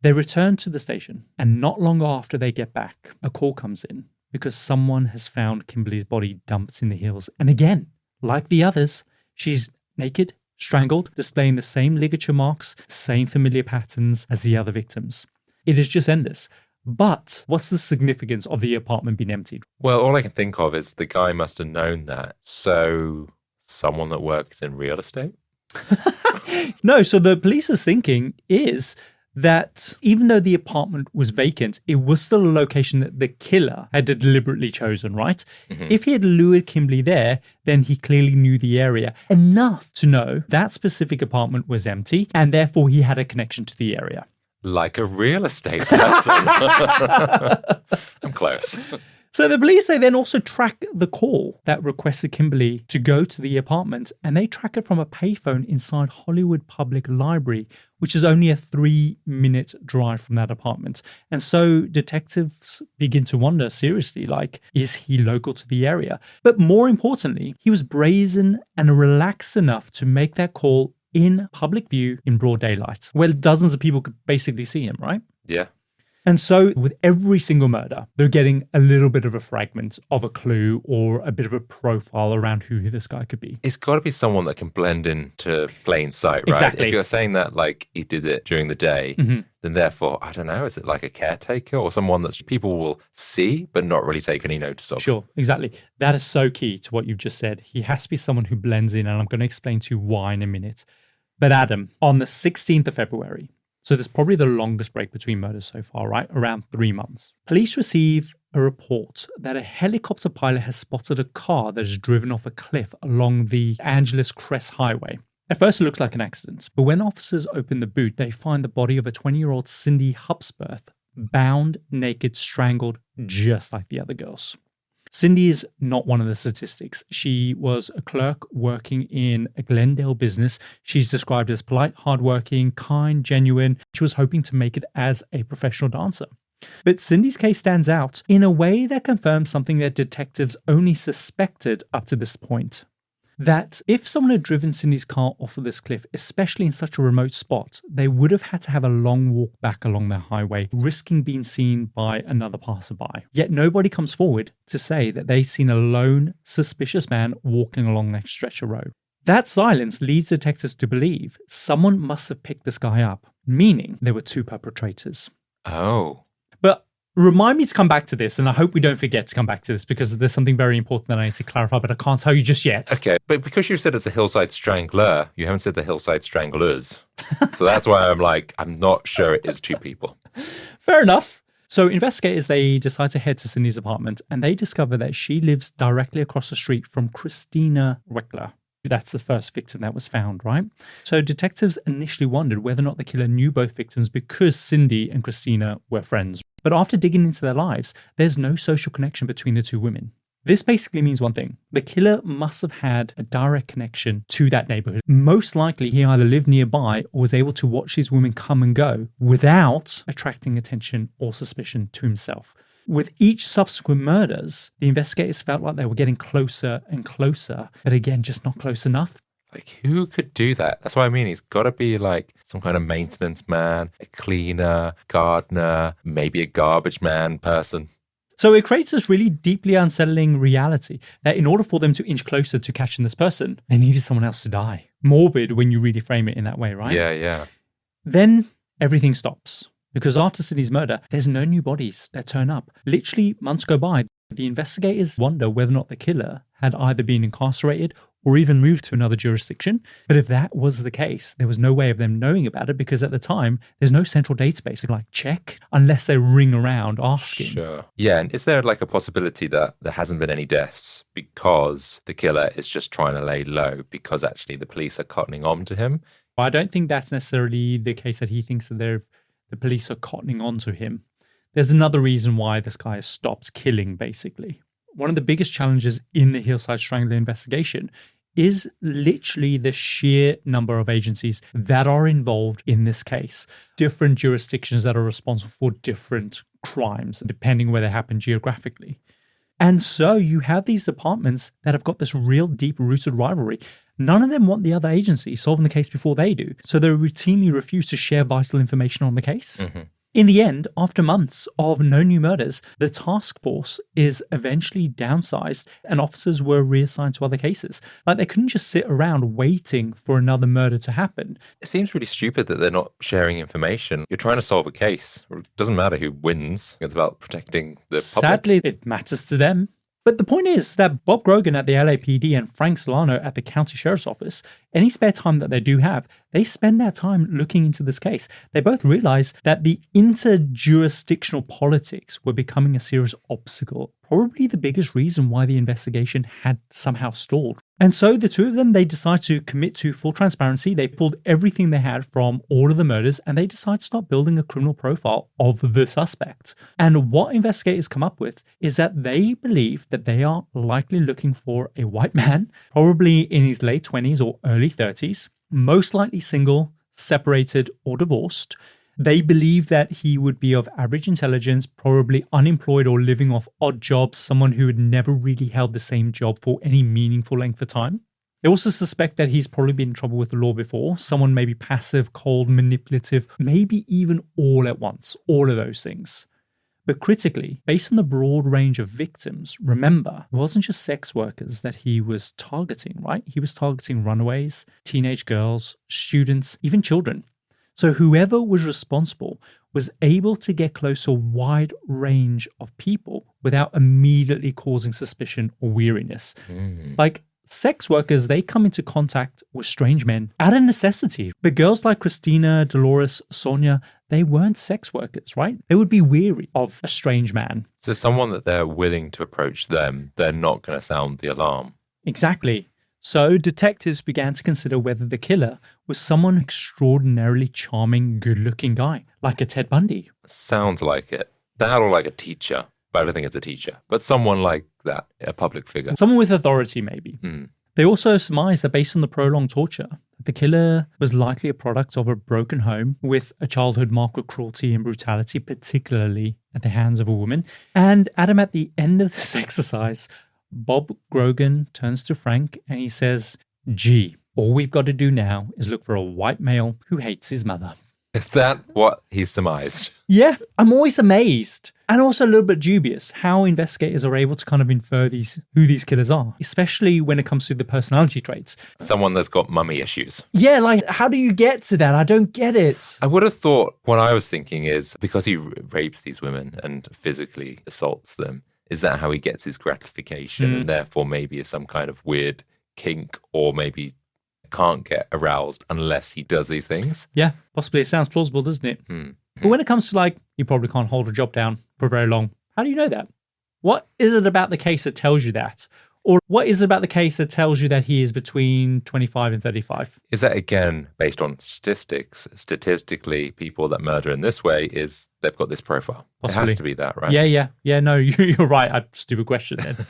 They return to the station, and not long after they get back, a call comes in because someone has found Kimberly's body dumped in the hills. And again, like the others, she's naked, strangled, displaying the same ligature marks, same familiar patterns as the other victims. It is just endless. But what's the significance of the apartment being emptied?
Well, all I can think of is the guy must have known that. So someone that works in real estate?
No, so the police's thinking is that even though the apartment was vacant, it was still a location that the killer had deliberately chosen, right? Mm-hmm. If he had lured Kimberly there, then he clearly knew the area enough to know that specific apartment was empty, and therefore he had a connection to the area.
Like a real estate person. I'm close.
So the police, they then also track the call that requested Kimberly to go to the apartment, and they track it from a payphone inside Hollywood Public Library, which is only a 3-minute drive from that apartment. And so detectives begin to wonder seriously, like, is he local to the area? But more importantly, he was brazen and relaxed enough to make that call in public view in broad daylight, where dozens of people could basically see him, right?
Yeah.
And so with every single murder, they're getting a little bit of a fragment of a clue or a bit of a profile around who this guy could be.
It's got to be someone that can blend into plain sight, right?
Exactly.
If you're saying that like he did it during the day, then therefore, I don't know, is it like a caretaker or someone that people will see but not really take any notice of?
Sure, exactly. That is so key to what you've just said. He has to be someone who blends in, and I'm going to explain to you why in a minute. But Adam, on the 16th of February, so there's probably the longest break between murders so far, right? Around 3 months. Police receive a report that a helicopter pilot has spotted a car that is driven off a cliff along the Angeles Crest Highway. At first, it looks like an accident, but when officers open the boot, they find the body of a 20-year-old Cindy Hubsworth, bound, naked, strangled, just like the other girls. Cindy is not one of the statistics. She was a clerk working in a Glendale business. She's described as polite, hardworking, kind, genuine. She was hoping to make it as a professional dancer. But Cindy's case stands out in a way that confirms something that detectives only suspected up to this point. That if someone had driven Cindy's car off of this cliff, especially in such a remote spot, they would have had to have a long walk back along the highway, risking being seen by another passerby. Yet nobody comes forward to say that they've seen a lone, suspicious man walking along that stretch of road. That silence leads detectives to believe someone must have picked this guy up, meaning there were two perpetrators.
Oh.
But remind me to come back to this, and I hope we don't forget to come back to this because there's something very important that I need to clarify, but I can't tell you just yet.
Okay, but because you said it's a Hillside Strangler, you haven't said the Hillside Stranglers. So that's why I'm not sure it is two people.
Fair enough. So investigators, they decide to head to Cindy's apartment, and they discover that she lives directly across the street from Christina Weckler. That's the first victim that was found, right? So detectives initially wondered whether or not the killer knew both victims because Cindy and Christina were friends. But after digging into their lives, there's no social connection between the two women. This basically means one thing. The killer must have had a direct connection to that neighborhood. Most likely, he either lived nearby or was able to watch these women come and go without attracting attention or suspicion to himself. With each subsequent murders, the investigators felt like they were getting closer and closer, but again, just not close enough.
Like, who could do that? That's what I mean. He's got to be like some kind of maintenance man, a cleaner, gardener, maybe a garbage man person.
So it creates this really deeply unsettling reality that in order for them to inch closer to catching this person, they needed someone else to die. Morbid when you really frame it in that way, right?
Yeah.
Then everything stops. Because after Cindy's murder, there's no new bodies that turn up. Literally, months go by. The investigators wonder whether or not the killer had either been incarcerated or even moved to another jurisdiction. But if that was the case, there was no way of them knowing about it because at the time, there's no central database like check unless they ring around asking.
Sure. Yeah, and is there like a possibility that there hasn't been any deaths because the killer is just trying to lay low because actually the police are cottoning on to him?
I don't think that's necessarily the case that he thinks that the police are cottoning on to him. There's another reason why this guy has stopped killing, basically. One of the biggest challenges in the Hillside Strangler investigation is literally the sheer number of agencies that are involved in this case. Different jurisdictions that are responsible for different crimes, depending where they happen geographically. And so you have these departments that have got this real deep-rooted rivalry. None of them want the other agency solving the case before they do, so they routinely refuse to share vital information on the case.
Mm-hmm.
In the end, after months of no new murders, the task force is eventually downsized and officers were reassigned to other cases. Like, they couldn't just sit around waiting for another murder to happen.
It seems really stupid that they're not sharing information. You're trying to solve a case. It doesn't matter who wins. It's about protecting the public.
Sadly, it matters to them. But the point is that Bob Grogan at the LAPD and Frank Solano at the County Sheriff's Office, any spare time that they do have, they spend their time looking into this case. They both realize that the interjurisdictional politics were becoming a serious obstacle, probably the biggest reason why the investigation had somehow stalled. And so the two of them, they decide to commit to full transparency. They pulled everything they had from all of the murders and they decide to start building a criminal profile of the suspect. And what investigators come up with is that they believe that they are likely looking for a white man, probably in his late 20s or early 30s, most likely single, separated, or divorced. They believe that he would be of average intelligence, probably unemployed or living off odd jobs, someone who had never really held the same job for any meaningful length of time. They also suspect that he's probably been in trouble with the law before, someone maybe passive, cold, manipulative, maybe even all at once, all of those things. But critically, based on the broad range of victims, remember, it wasn't just sex workers that he was targeting, right? He was targeting runaways, teenage girls, students, even children. So whoever was responsible was able to get close to a wide range of people without immediately causing suspicion or weariness. Like, sex workers, they come into contact with strange men out of necessity. But girls like Christina, Dolores, Sonia, they weren't sex workers, right? They would be weary of a strange man.
So someone that they're willing to approach them, they're not going to sound the alarm.
Exactly. So detectives began to consider whether the killer was someone extraordinarily charming, good-looking guy, like a Ted Bundy.
Sounds like it. That or like a teacher. But I don't think it's a teacher. But someone like that, a public figure.
Someone with authority, maybe. They also surmised that based on the prolonged torture, the killer was likely a product of a broken home with a childhood marked with cruelty and brutality, particularly at the hands of a woman. And Adam, at the end of this exercise, Bob Grogan turns to Frank and he says, "Gee, all we've got to do now is look for a white male who hates his mother."
Is that what he surmised?
Yeah, I'm always amazed and also a little bit dubious how investigators are able to kind of infer who these killers are, especially when it comes to the personality traits.
Someone that's got mummy issues.
Yeah, like how do you get to that? I don't get it.
I would have thought what I was thinking is because he rapes these women and physically assaults them, is that how he gets his gratification and therefore maybe is some kind of weird kink or maybe can't get aroused unless he does these things?
Yeah, possibly. It sounds plausible, doesn't it? But when it comes to like, you probably can't hold a job down for very long. How do you know that? What is it about the case that tells you that? Or what is it about the case that tells you that he is between 25 and 35?
Is that, again, based on statistics? Statistically, people that murder in this way they've got this profile. Possibly. It has to be that, right?
Yeah, no, you're right. Stupid question then.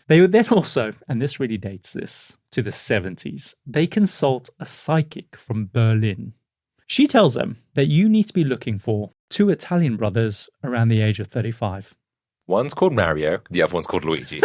They would then also, and this really dates this, to the 70s, they consult a psychic from Berlin. She tells them that you need to be looking for 2 Italian brothers around the age of 35.
One's called Mario, the other one's called Luigi.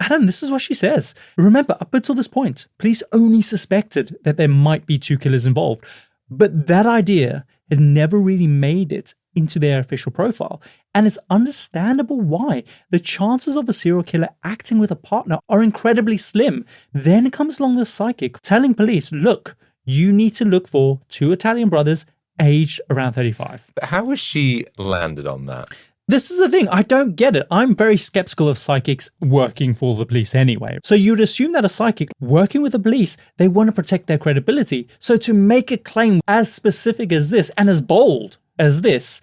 Adam, this is what she says. Remember, up until this point, police only suspected that there might be 2 killers involved. But that idea had never really made it into their official profile. And it's understandable why. The chances of a serial killer acting with a partner are incredibly slim. Then comes along the psychic telling police, look, you need to look for 2 Italian brothers aged around 35.
But how has she landed on that?
This is the thing. I don't get it. I'm very skeptical of psychics working for the police anyway. So you'd assume that a psychic working with the police, they want to protect their credibility. So to make a claim as specific as this and as bold as this,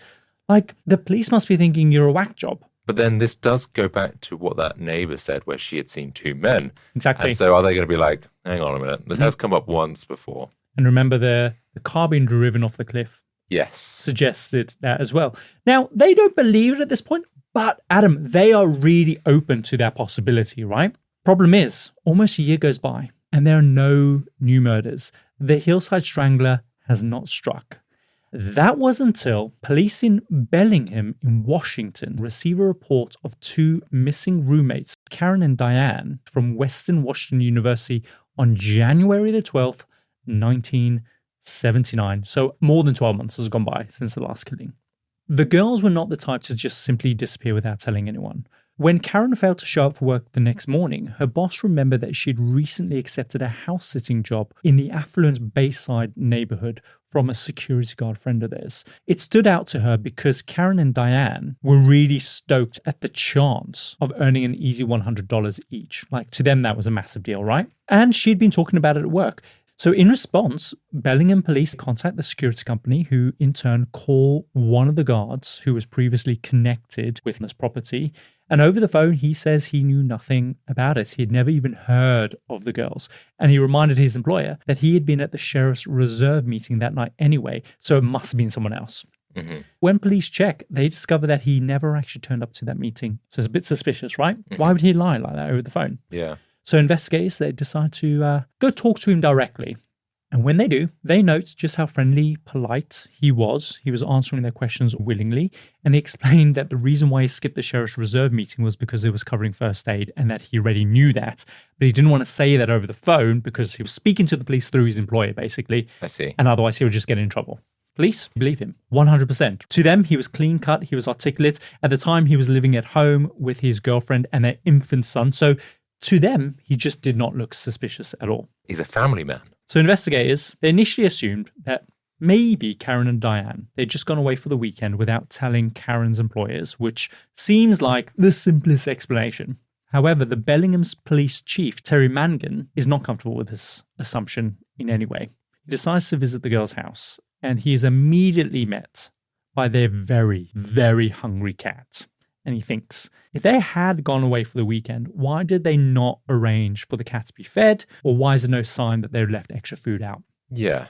like the police must be thinking you're a whack job.
But then this does go back to what that neighbor said where she had seen 2 men.
Exactly.
And so are they going to be like, hang on a minute, this has come up once before.
And remember the car being driven off the cliff.
Yes.
Suggested that as well. Now, they don't believe it at this point, but Adam, they are really open to that possibility, right? Problem is, almost a year goes by and there are no new murders. The Hillside Strangler has not struck. That was until police in Bellingham in Washington receive a report of 2 missing roommates, Karen and Diane, from Western Washington University on January the 12th, 1979. So more than 12 months has gone by since the last killing. The girls were not the type to just simply disappear without telling anyone. When Karen failed to show up for work the next morning, her boss remembered that she'd recently accepted a house-sitting job in the affluent Bayside neighborhood from a security guard friend of theirs. It stood out to her because Karen and Diane were really stoked at the chance of earning an easy $100 each. Like, to them, that was a massive deal, right? And she'd been talking about it at work. So in response, Bellingham police contact the security company, who in turn call one of the guards who was previously connected with this property. And over the phone, he says he knew nothing about it. He had never even heard of the girls. And he reminded his employer that he had been at the sheriff's reserve meeting that night anyway, so it must have been someone else. Mm-hmm. When police check, they discover that he never actually turned up to that meeting. So it's a bit suspicious, right? Mm-hmm. Why would he lie like that over the phone?
Yeah.
So investigators, they decide to go talk to him directly. And when they do, they note just how friendly, polite he was. He was answering their questions willingly. And he explained that the reason why he skipped the sheriff's reserve meeting was because it was covering first aid and that he already knew that. But he didn't want to say that over the phone because he was speaking to the police through his employer, basically.
I see.
And otherwise he would just get in trouble. Police believe him 100%. To them, he was clean cut. He was articulate. At the time, he was living at home with his girlfriend and their infant son. So to them, he just did not look suspicious at all.
He's a family man.
So investigators, they initially assumed that maybe Karen and Diane, they'd just gone away for the weekend without telling Karen's employers, which seems like the simplest explanation. However, the Bellingham's police chief, Terry Mangan, is not comfortable with this assumption in any way. He decides to visit the girl's house, and he is immediately met by their very, very hungry cat. And he thinks, if they had gone away for the weekend, why did they not arrange for the cat to be fed? Or why is there no sign that they'd left extra food out?
Yeah.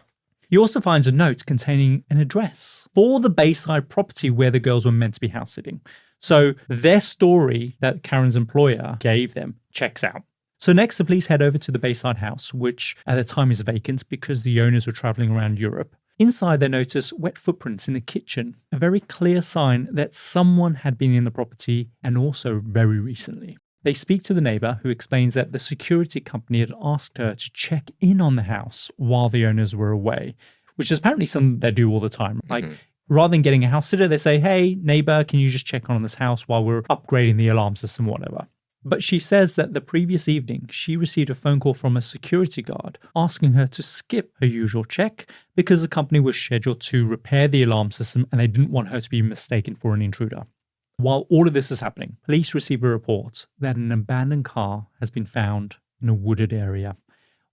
He also finds a note containing an address for the Bayside property where the girls were meant to be house sitting. So their story that Karen's employer gave them checks out. So next, the police head over to the Bayside house, which at the time is vacant because the owners were traveling around Europe. Inside, they notice wet footprints in the kitchen, a very clear sign that someone had been in the property and also very recently. They speak to the neighbor, who explains that the security company had asked her to check in on the house while the owners were away, which is apparently something they do all the time. Like, rather than getting a house sitter, they say, hey, neighbor, can you just check on this house while we're upgrading the alarm system, whatever. But she says that the previous evening, she received a phone call from a security guard asking her to skip her usual check because the company was scheduled to repair the alarm system and they didn't want her to be mistaken for an intruder. While all of this is happening, police receive a report that an abandoned car has been found in a wooded area.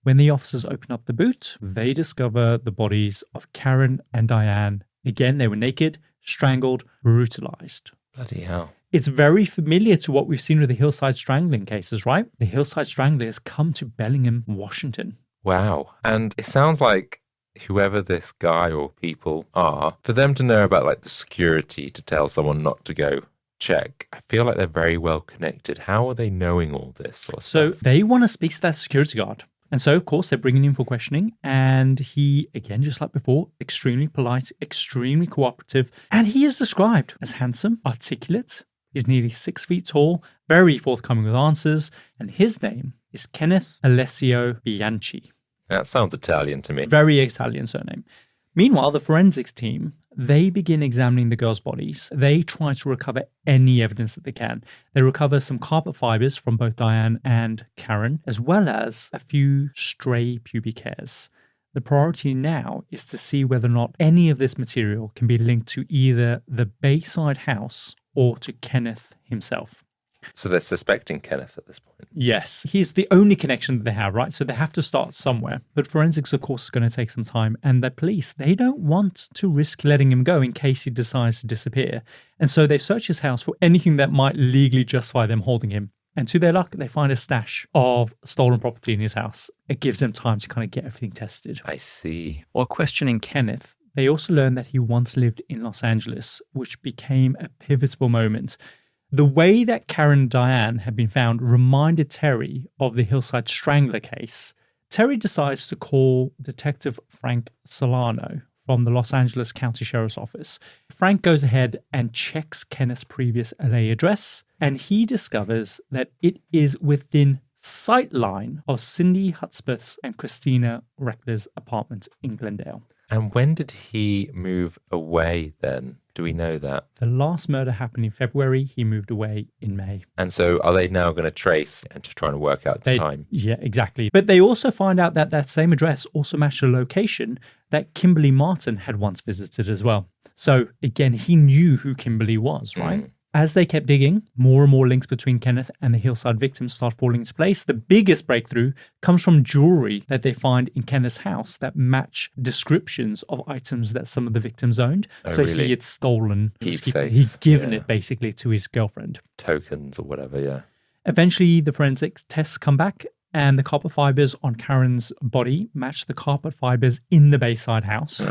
When the officers open up the boot, they discover the bodies of Karen and Diane. Again, they were naked, strangled, brutalized.
Bloody hell.
It's very familiar to what we've seen with the Hillside Strangling cases, right? The Hillside Strangler has come to Bellingham, Washington.
Wow. And it sounds like whoever this guy or people are, for them to know about like the security to tell someone not to go check, I feel like they're very well connected. How are they knowing all this sort of stuff?
So they want to speak to that security guard. And so, of course, they're bringing him for questioning. And he, again, just like before, extremely polite, extremely cooperative. And he is described as handsome, articulate. He's nearly 6 feet tall, very forthcoming with answers. And his name is Kenneth Alessio Bianchi.
That sounds Italian to me.
Very Italian surname. Meanwhile, the forensics team, they begin examining the girls' bodies. They try to recover any evidence that they can. They recover some carpet fibers from both Diane and Karen, as well as a few stray pubic hairs. The priority now is to see whether or not any of this material can be linked to either the Bayside house or to Kenneth himself.
So they're suspecting Kenneth at this point.
Yes, he's the only connection that they have, right? So they have to start somewhere. But forensics, of course, is going to take some time. And the police, they don't want to risk letting him go in case he decides to disappear. And so they search his house for anything that might legally justify them holding him. And to their luck, they find a stash of stolen property in his house. It gives them time to kind of get everything tested.
I see.
While questioning Kenneth, they also learn that he once lived in Los Angeles, which became a pivotal moment. The way that Karen and Diane had been found reminded Terry of the Hillside Strangler case. Terry decides to call Detective Frank Solano from the Los Angeles County Sheriff's Office. Frank goes ahead and checks Kenneth's previous LA address, and he discovers that it is within sightline of Cindy Hudspeth's and Christina Reckler's apartment in Glendale.
And when did he move away then? Do we know that?
The last murder happened in February. He moved away in May.
And so are they now going to trace and to try and work out its time?
Yeah, exactly. But they also find out that that same address also matched a location that Kimberly Martin had once visited as well. So again, he knew who Kimberly was, right? As they kept digging, more and more links between Kenneth and the Hillside victims start falling into place. The biggest breakthrough comes from jewelry that they find in Kenneth's house that match descriptions of items that some of the victims owned. So really? He had stolen, he'd given it basically to his girlfriend.
Tokens or whatever, yeah.
Eventually, the forensics tests come back and the carpet fibers on Karen's body match the carpet fibers in the Bayside house.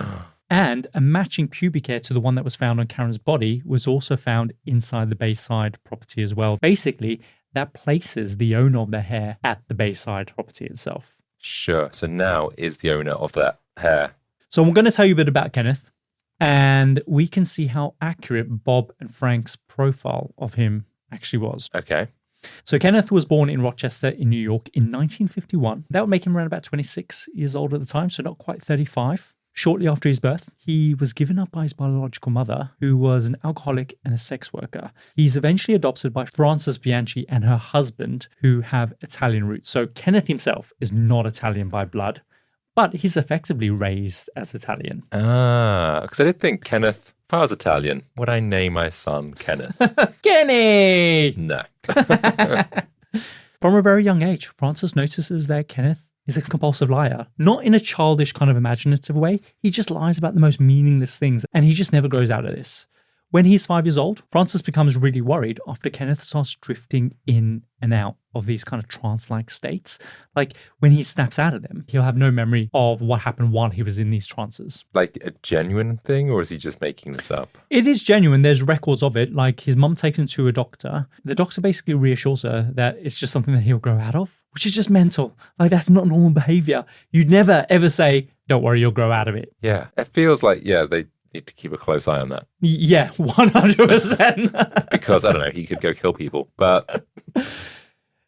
And a matching pubic hair to the one that was found on Karen's body was also found inside the Bayside property as well. Basically, that places the owner of the hair at the Bayside property itself.
Sure. So now is the owner of that hair.
So I'm going to tell you a bit about Kenneth, and we can see how accurate Bob and Frank's profile of him actually was.
Okay.
So Kenneth was born in Rochester in New York in 1951. That would make him around about 26 years old at the time, so not quite 35. Shortly after his birth, he was given up by his biological mother, who was an alcoholic and a sex worker. He's eventually adopted by Frances Bianchi and her husband, who have Italian roots. So Kenneth himself is not Italian by blood, but he's effectively raised as Italian.
Because I did think Kenneth, if I was Italian, would I name my son Kenneth?
Kenny!
No.
From a very young age, Frances notices that Kenneth is a compulsive liar. Not in a childish kind of imaginative way. He just lies about the most meaningless things, and he just never grows out of this. When he's 5 years old, Frances becomes really worried after Kenneth starts drifting in and out of these kind of trance-like states. Like when he snaps out of them, he'll have no memory of what happened while he was in these trances.
Like a genuine thing, or is he just making this up?
It is genuine. There's records of it. Like his mum takes him to a doctor. The doctor basically reassures her that it's just something that he'll grow out of, which is just mental. Like that's not normal behavior. You'd never ever say, don't worry, you'll grow out of it.
Yeah. It feels like, they need to keep a close eye on that.
Yeah, 100%.
Because, I don't know, he could go kill people, but...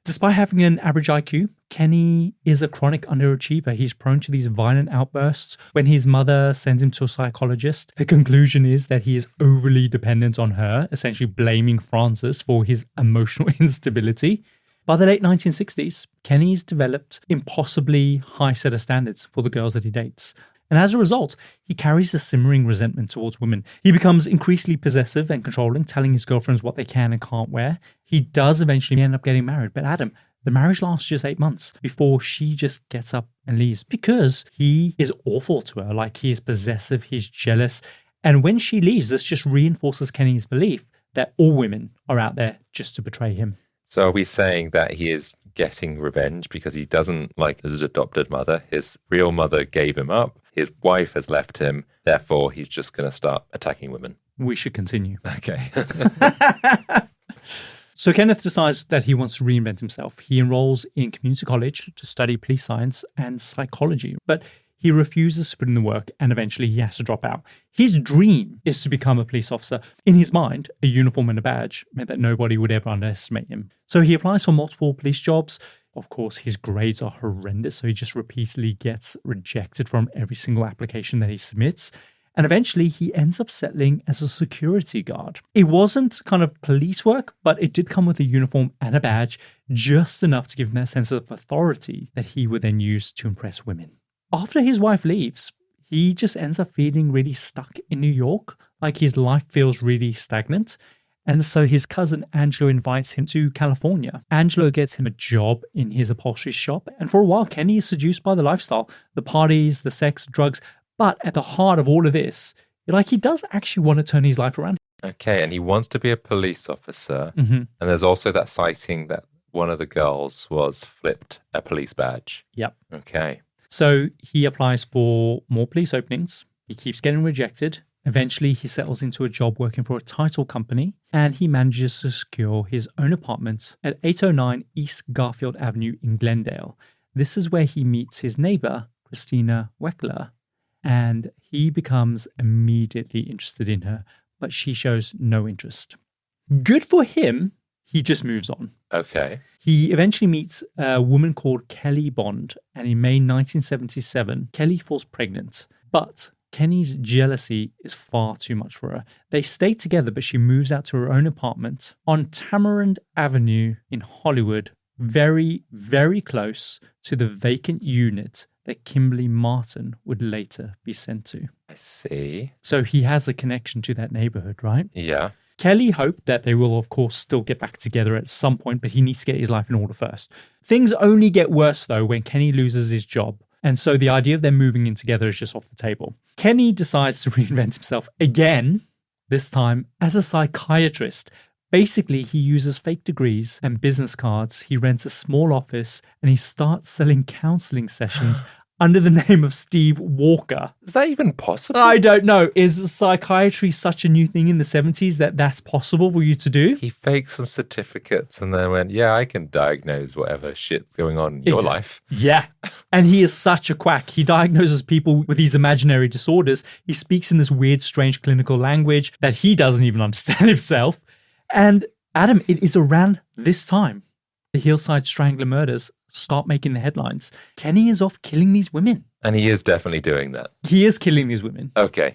Despite having an average IQ, Kenny is a chronic underachiever. He's prone to these violent outbursts. When his mother sends him to a psychologist, the conclusion is that he is overly dependent on her, essentially blaming Frances for his emotional instability. By the late 1960s, Kenny's developed impossibly high set of standards for the girls that he dates. And as a result, he carries a simmering resentment towards women. He becomes increasingly possessive and controlling, telling his girlfriends what they can and can't wear. He does eventually end up getting married. But Adam, the marriage lasts just 8 months before she just gets up and leaves because he is awful to her. Like, he is possessive, he's jealous. And when she leaves, this just reinforces Kenny's belief that all women are out there just to betray him.
So are we saying that he is getting revenge because he doesn't like his adopted mother? His real mother gave him up. His wife has left him. Therefore, he's just going to start attacking women.
We should continue.
Okay.
So Kenneth decides that he wants to reinvent himself. He enrolls in community college to study police science and psychology, but he refuses to put in the work and eventually he has to drop out. His dream is to become a police officer. In his mind, a uniform and a badge meant that nobody would ever underestimate him. So he applies for multiple police jobs. Of course, his grades are horrendous, so he just repeatedly gets rejected from every single application that he submits. And eventually, he ends up settling as a security guard. It wasn't kind of police work, but it did come with a uniform and a badge, just enough to give him that sense of authority that he would then use to impress women. After his wife leaves, he just ends up feeling really stuck in New York, like his life feels really stagnant. And so his cousin Angelo invites him to California. Angelo gets him a job in his upholstery shop. And for a while, Kenny is seduced by the lifestyle, the parties, the sex, drugs. But at the heart of all of this, like, he does actually want to turn his life around.
Okay, and he wants to be a police officer. Mm-hmm. And there's also that sighting that one of the girls was flipped a police badge.
Yep.
Okay.
So he applies for more police openings. He keeps getting rejected. Eventually, he settles into a job working for a title company, and he manages to secure his own apartment at 809 East Garfield Avenue in Glendale. This is where he meets his neighbor, Christina Weckler, and he becomes immediately interested in her, but she shows no interest. Good for him, he just moves on.
Okay.
He eventually meets a woman called Kelly Bond, and in May 1977, Kelly falls pregnant, but Kenny's jealousy is far too much for her. They stay together, but she moves out to her own apartment on Tamarind Avenue in Hollywood, very, very close to the vacant unit that Kimberly Martin would later be sent to.
I see.
So he has a connection to that neighborhood, right?
Yeah.
Kelly hoped that they will, of course, still get back together at some point, but he needs to get his life in order first. Things only get worse, though, when Kenny loses his job. And so the idea of them moving in together is just off the table. Kenny decides to reinvent himself again, this time as a psychiatrist. Basically, he uses fake degrees and business cards. He rents a small office and he starts selling counseling sessions under the name of Steve Walker.
Is that even possible?
I don't know. Is psychiatry such a new thing in the 70s that that's possible for you to do?
He faked some certificates and then went, yeah, I can diagnose whatever shit's going on in your life.
Yeah. And he is such a quack. He diagnoses people with these imaginary disorders. He speaks in this weird, strange clinical language that he doesn't even understand himself. And Adam, it is around this time the Hillside Strangler murders start making the headlines. Kenny is off killing these women.
And he is definitely doing that.
He is killing these women.
Okay.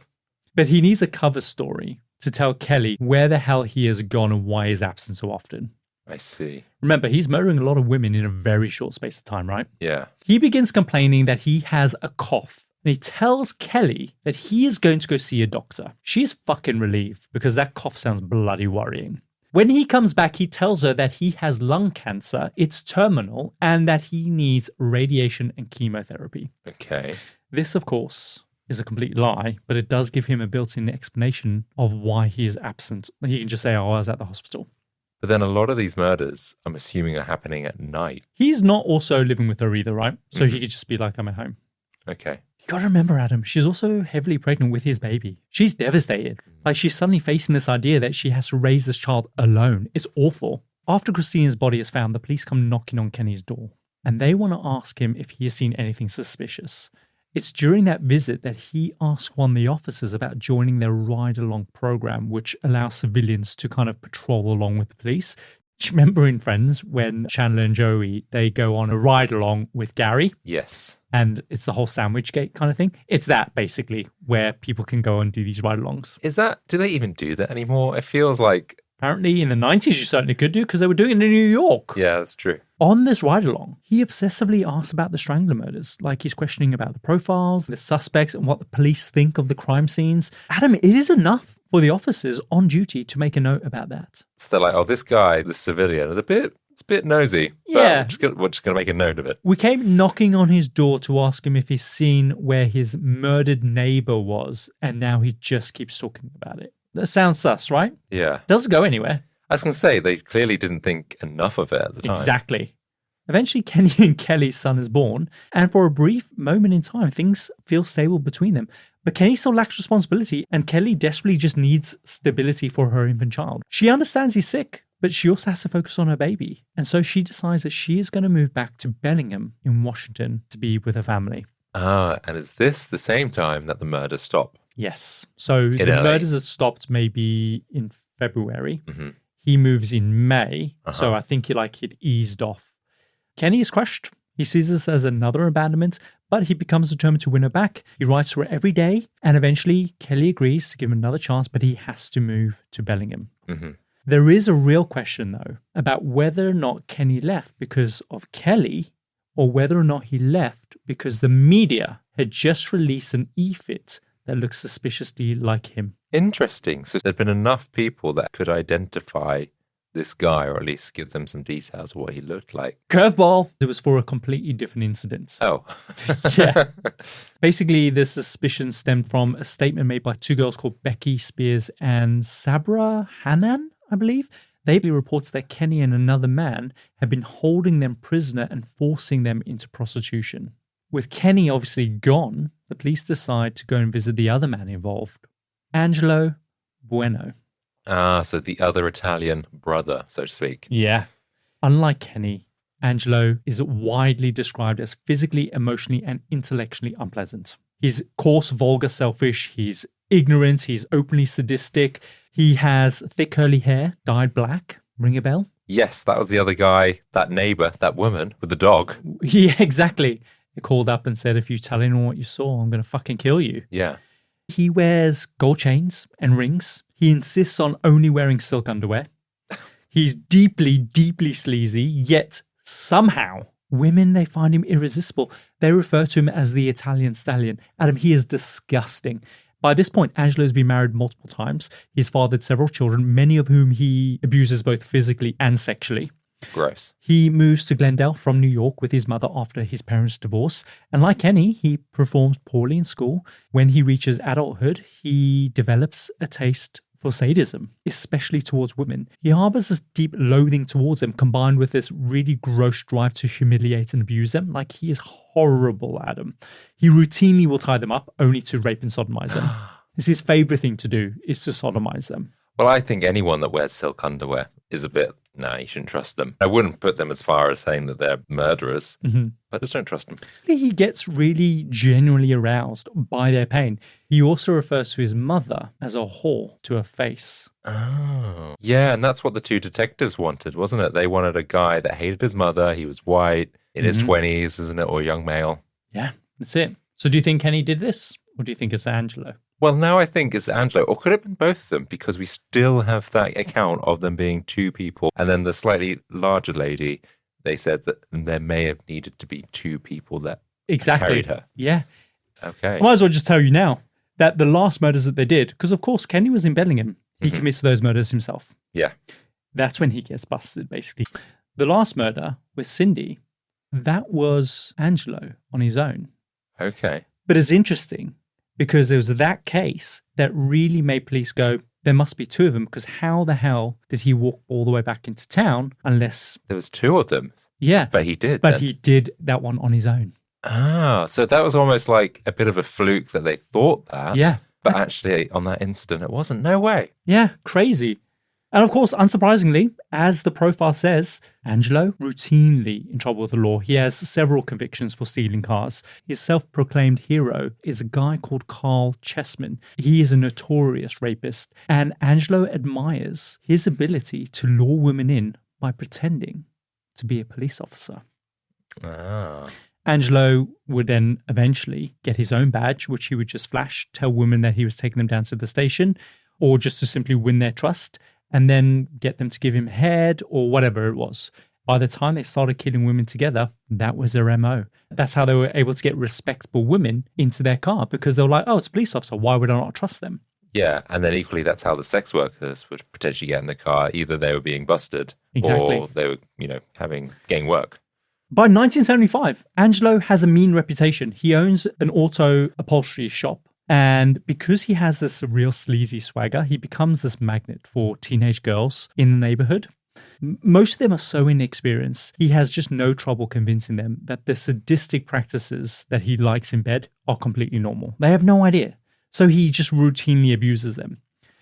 But he needs a cover story to tell Kelly where the hell he has gone and why he's absent so often.
I see.
Remember, he's murdering a lot of women in a very short space of time, right?
Yeah.
He begins complaining that he has a cough. And he tells Kelly that he is going to go see a doctor. She is fucking relieved because that cough sounds bloody worrying. When he comes back, he tells her that he has lung cancer, it's terminal, and that he needs radiation and chemotherapy.
Okay.
This, of course, is a complete lie, but it does give him a built-in explanation of why he is absent. He can just say, oh, I was at the hospital.
But then a lot of these murders, I'm assuming, are happening at night.
He's not also living with her either, right? So he could just be like, I'm at home.
Okay.
You gotta remember, Adam, she's also heavily pregnant with his baby. She's devastated. Like, she's suddenly facing this idea that she has to raise this child alone. It's awful. After Christina's body is found, the police come knocking on Kenny's door. And they want to ask him if he has seen anything suspicious. It's during that visit that he asks one of the officers about joining their ride-along program, which allows civilians to kind of patrol along with the police. Do you remember in Friends when Chandler and Joey, they go on a ride along with Gary?
Yes.
And it's the whole sandwich gate kind of thing. It's that basically where people can go and do these ride alongs.
Do they even do that anymore? It feels like...
Apparently in the 90s you certainly could do because they were doing it in New York.
Yeah, that's true.
On this ride along, he obsessively asks about the Strangler murders. Like he's questioning about the profiles, the suspects, and what the police think of the crime scenes. Adam, it is enough for the officers on duty to make a note about that.
So they're like, oh, this guy, this civilian, is a bit nosy.
Yeah.
We're just going to make a note of it.
We came knocking on his door to ask him if he's seen where his murdered neighbor was, and now he just keeps talking about it. That sounds sus, right?
Yeah.
Doesn't go anywhere.
I was going to say, they clearly didn't think enough of it at the time.
Exactly. Eventually, Kenny and Kelly's son is born, and for a brief moment in time, things feel stable between them. But Kenny still lacks responsibility, and Kelly desperately just needs stability for her infant child. She understands he's sick, but she also has to focus on her baby. And so she decides that she is going to move back to Bellingham in Washington to be with her family.
And is this the same time that the murders stop?
Yes. So the
LA.
murders had stopped maybe in February.
Mm-hmm.
He moves in May. So I think he'd eased off. Kenny is crushed. He sees this as another abandonment, but he becomes determined to win her back. He writes to her every day, and eventually Kelly agrees to give him another chance, but he has to move to Bellingham.
Mm-hmm.
There is a real question, though, about whether or not Kenny left because of Kelly or whether or not he left because the media had just released an e-fit that looks suspiciously like him.
Interesting. So there'd been enough people that could identify this guy, or at least give them some details of what he looked like.
Curveball. It was for a completely different incident.
Oh.
Yeah. Basically, the suspicion stemmed from a statement made by two girls called Becky Spears and Sabra Hanan, I believe. They reports that Kenny and another man had been holding them prisoner and forcing them into prostitution. With Kenny obviously gone, the police decide to go and visit the other man involved, Angelo Buono.
So the other Italian brother, so to speak.
Yeah. Unlike Kenny, Angelo is widely described as physically, emotionally, and intellectually unpleasant. He's coarse, vulgar, selfish. He's ignorant. He's openly sadistic. He has thick curly hair, dyed black. Ring a bell?
Yes, that was the other guy, that neighbor, that woman with the dog.
Yeah, exactly. He called up and said, if you tell anyone what you saw, I'm going to fucking kill you.
Yeah.
He wears gold chains and rings. He insists on only wearing silk underwear. He's deeply, deeply sleazy, yet somehow women, they find him irresistible. They refer to him as the Italian stallion. Adam, he is disgusting. By this point, Angelo's been married multiple times. He's fathered several children, many of whom he abuses both physically and sexually.
Gross.
He moves to Glendale from New York with his mother after his parents' divorce. And like Kenny, he performs poorly in school. When he reaches adulthood, he develops a taste for sadism, especially towards women. He harbors this deep loathing towards them, combined with this really gross drive to humiliate and abuse them. Like, he is horrible, Adam. He routinely will tie them up, only to rape and sodomize them. It's his favorite thing to do, is to sodomize them.
Well, I think anyone that wears silk underwear is a bit, you shouldn't trust them. I wouldn't put them as far as saying that they're murderers, but just don't trust them.
He gets really genuinely aroused by their pain. He also refers to his mother as a whore to her face.
Oh. Yeah, and that's what the two detectives wanted, wasn't it? They wanted a guy that hated his mother. He was white, in his 20s, isn't it? Or a young male.
Yeah, that's it. So do you think Kenny did this? Or do you think it's Angelo?
Well, now I think it's Angelo. Or could it have been both of them? Because we still have that account of them being two people. And then the slightly larger lady, they said that there may have needed to be two people that carried her.
Yeah.
Okay.
I might as well just tell you now that the last murders that they did, because of course Kenny was in Bellingham, he commits those murders himself.
Yeah.
That's when he gets busted, basically. The last murder with Cindy, that was Angelo on his own.
Okay.
But it's interesting because it was that case that really made police go, there must be two of them, because how the hell did he walk all the way back into town unless...
There was two of them.
Yeah.
But he did.
But he did that one on his own.
Ah, so that was almost like a bit of a fluke that they thought that.
Yeah.
But actually, on that incident, it wasn't. No way.
Yeah, crazy. And of course, unsurprisingly, as the profile says, Angelo routinely in trouble with the law. He has several convictions for stealing cars. His self-proclaimed hero is a guy called Carl Chessman. He is a notorious rapist, and Angelo admires his ability to lure women in by pretending to be a police officer.
Ah.
Angelo would then eventually get his own badge, which he would just flash, tell women that he was taking them down to the station, or just to simply win their trust, and then get them to give him head or whatever it was. By the time they started killing women together, that was their MO. That's how they were able to get respectable women into their car, because they were like, oh, it's a police officer. Why would I not trust them?
Yeah, and then equally, that's how the sex workers would potentially get in the car. Either they were being busted or they were, getting work.
By 1975, Angelo has a mean reputation. He owns an auto upholstery shop. And because he has this real sleazy swagger, he becomes this magnet for teenage girls in the neighborhood. Most of them are so inexperienced, he has just no trouble convincing them that the sadistic practices that he likes in bed are completely normal. They have no idea. So he just routinely abuses them.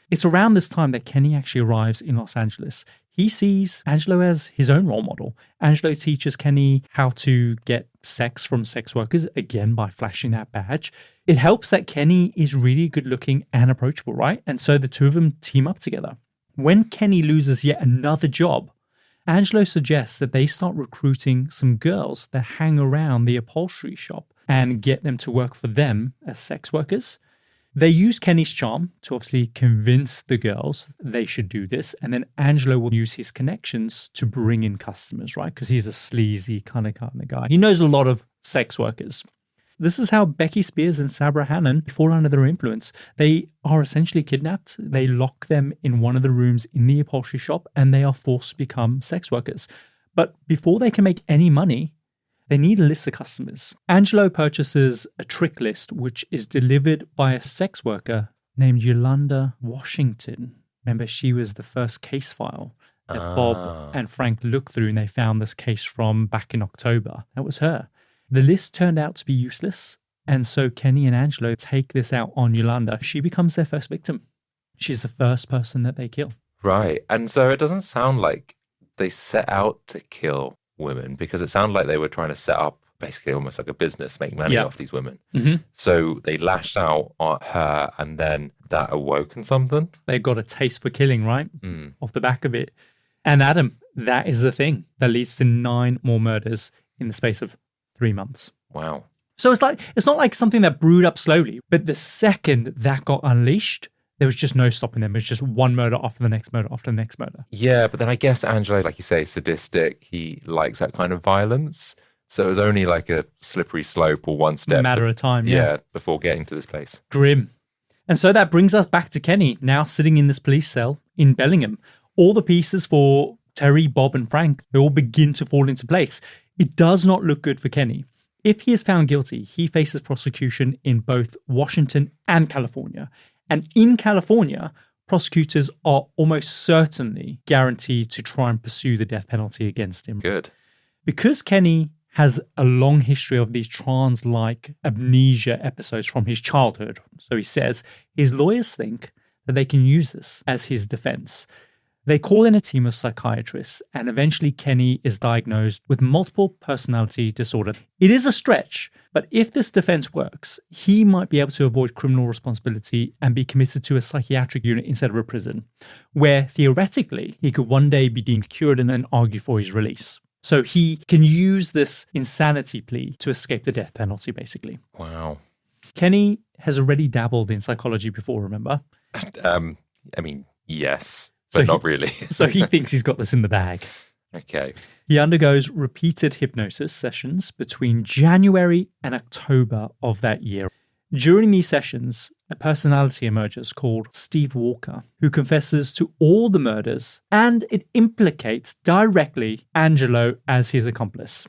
It's around this time that Kenny actually arrives in Los Angeles. He sees Angelo as his own role model. Angelo teaches Kenny how to get sex from sex workers, again, by flashing that badge. It helps that Kenny is really good looking and approachable, right? And so the two of them team up together. When Kenny loses yet another job, Angelo suggests that they start recruiting some girls that hang around the upholstery shop and get them to work for them as sex workers. They use Kenny's charm to obviously convince the girls they should do this. And then Angelo will use his connections to bring in customers, right? Because he's a sleazy kind of guy. He knows a lot of sex workers. This is how Becky Spears and Sabra Hannon fall under their influence. They are essentially kidnapped. They lock them in one of the rooms in the upholstery shop and they are forced to become sex workers. But before they can make any money, they need a list of customers. Angelo purchases a trick list, which is delivered by a sex worker named Yolanda Washington. Remember, she was the first case file that Bob and Frank looked through, and they found this case from back in October. That was her. The list turned out to be useless, and so Kenny and Angelo take this out on Yolanda. She becomes their first victim. She's the first person that they kill.
Right. And so it doesn't sound like they set out to kill women, because it sounded like they were trying to set up basically almost like a business, make money off these women. Mm-hmm. So they lashed out at her, and then that awoken something.
They got a taste for killing, right? Off the back of it. And Adam, that is the thing that leads to 9 more murders in the space of 3 months.
Wow.
So it's not like something that brewed up slowly, but the second that got unleashed, there was just no stopping them. It was just one murder after the next murder after the next murder.
Yeah, but then I guess Angelo, like you say, sadistic. He likes that kind of violence. So it was only like a slippery slope or one step.
A matter of time,
yeah. Before getting to this place.
Grim. And so that brings us back to Kenny, now sitting in this police cell in Bellingham. All the pieces for Terry, Bob, and Frank, they all begin to fall into place. It does not look good for Kenny. If he is found guilty, he faces prosecution in both Washington and California. And in California, prosecutors are almost certainly guaranteed to try and pursue the death penalty against him.
Good.
Because Kenny has a long history of these trance-like amnesia episodes from his childhood, so he says, his lawyers think that they can use this as his defense. They call in a team of psychiatrists, and eventually Kenny is diagnosed with multiple personality disorder. It is a stretch, but if this defense works, he might be able to avoid criminal responsibility and be committed to a psychiatric unit instead of a prison, where theoretically he could one day be deemed cured and then argue for his release. So he can use this insanity plea to escape the death penalty, basically.
Wow.
Kenny has already dabbled in psychology before, remember?
Yes. But not really.
So he thinks he's got this in the bag.
Okay.
He undergoes repeated hypnosis sessions between January and October of that year. During these sessions, a personality emerges called Steve Walker, who confesses to all the murders, and it implicates directly Angelo as his accomplice.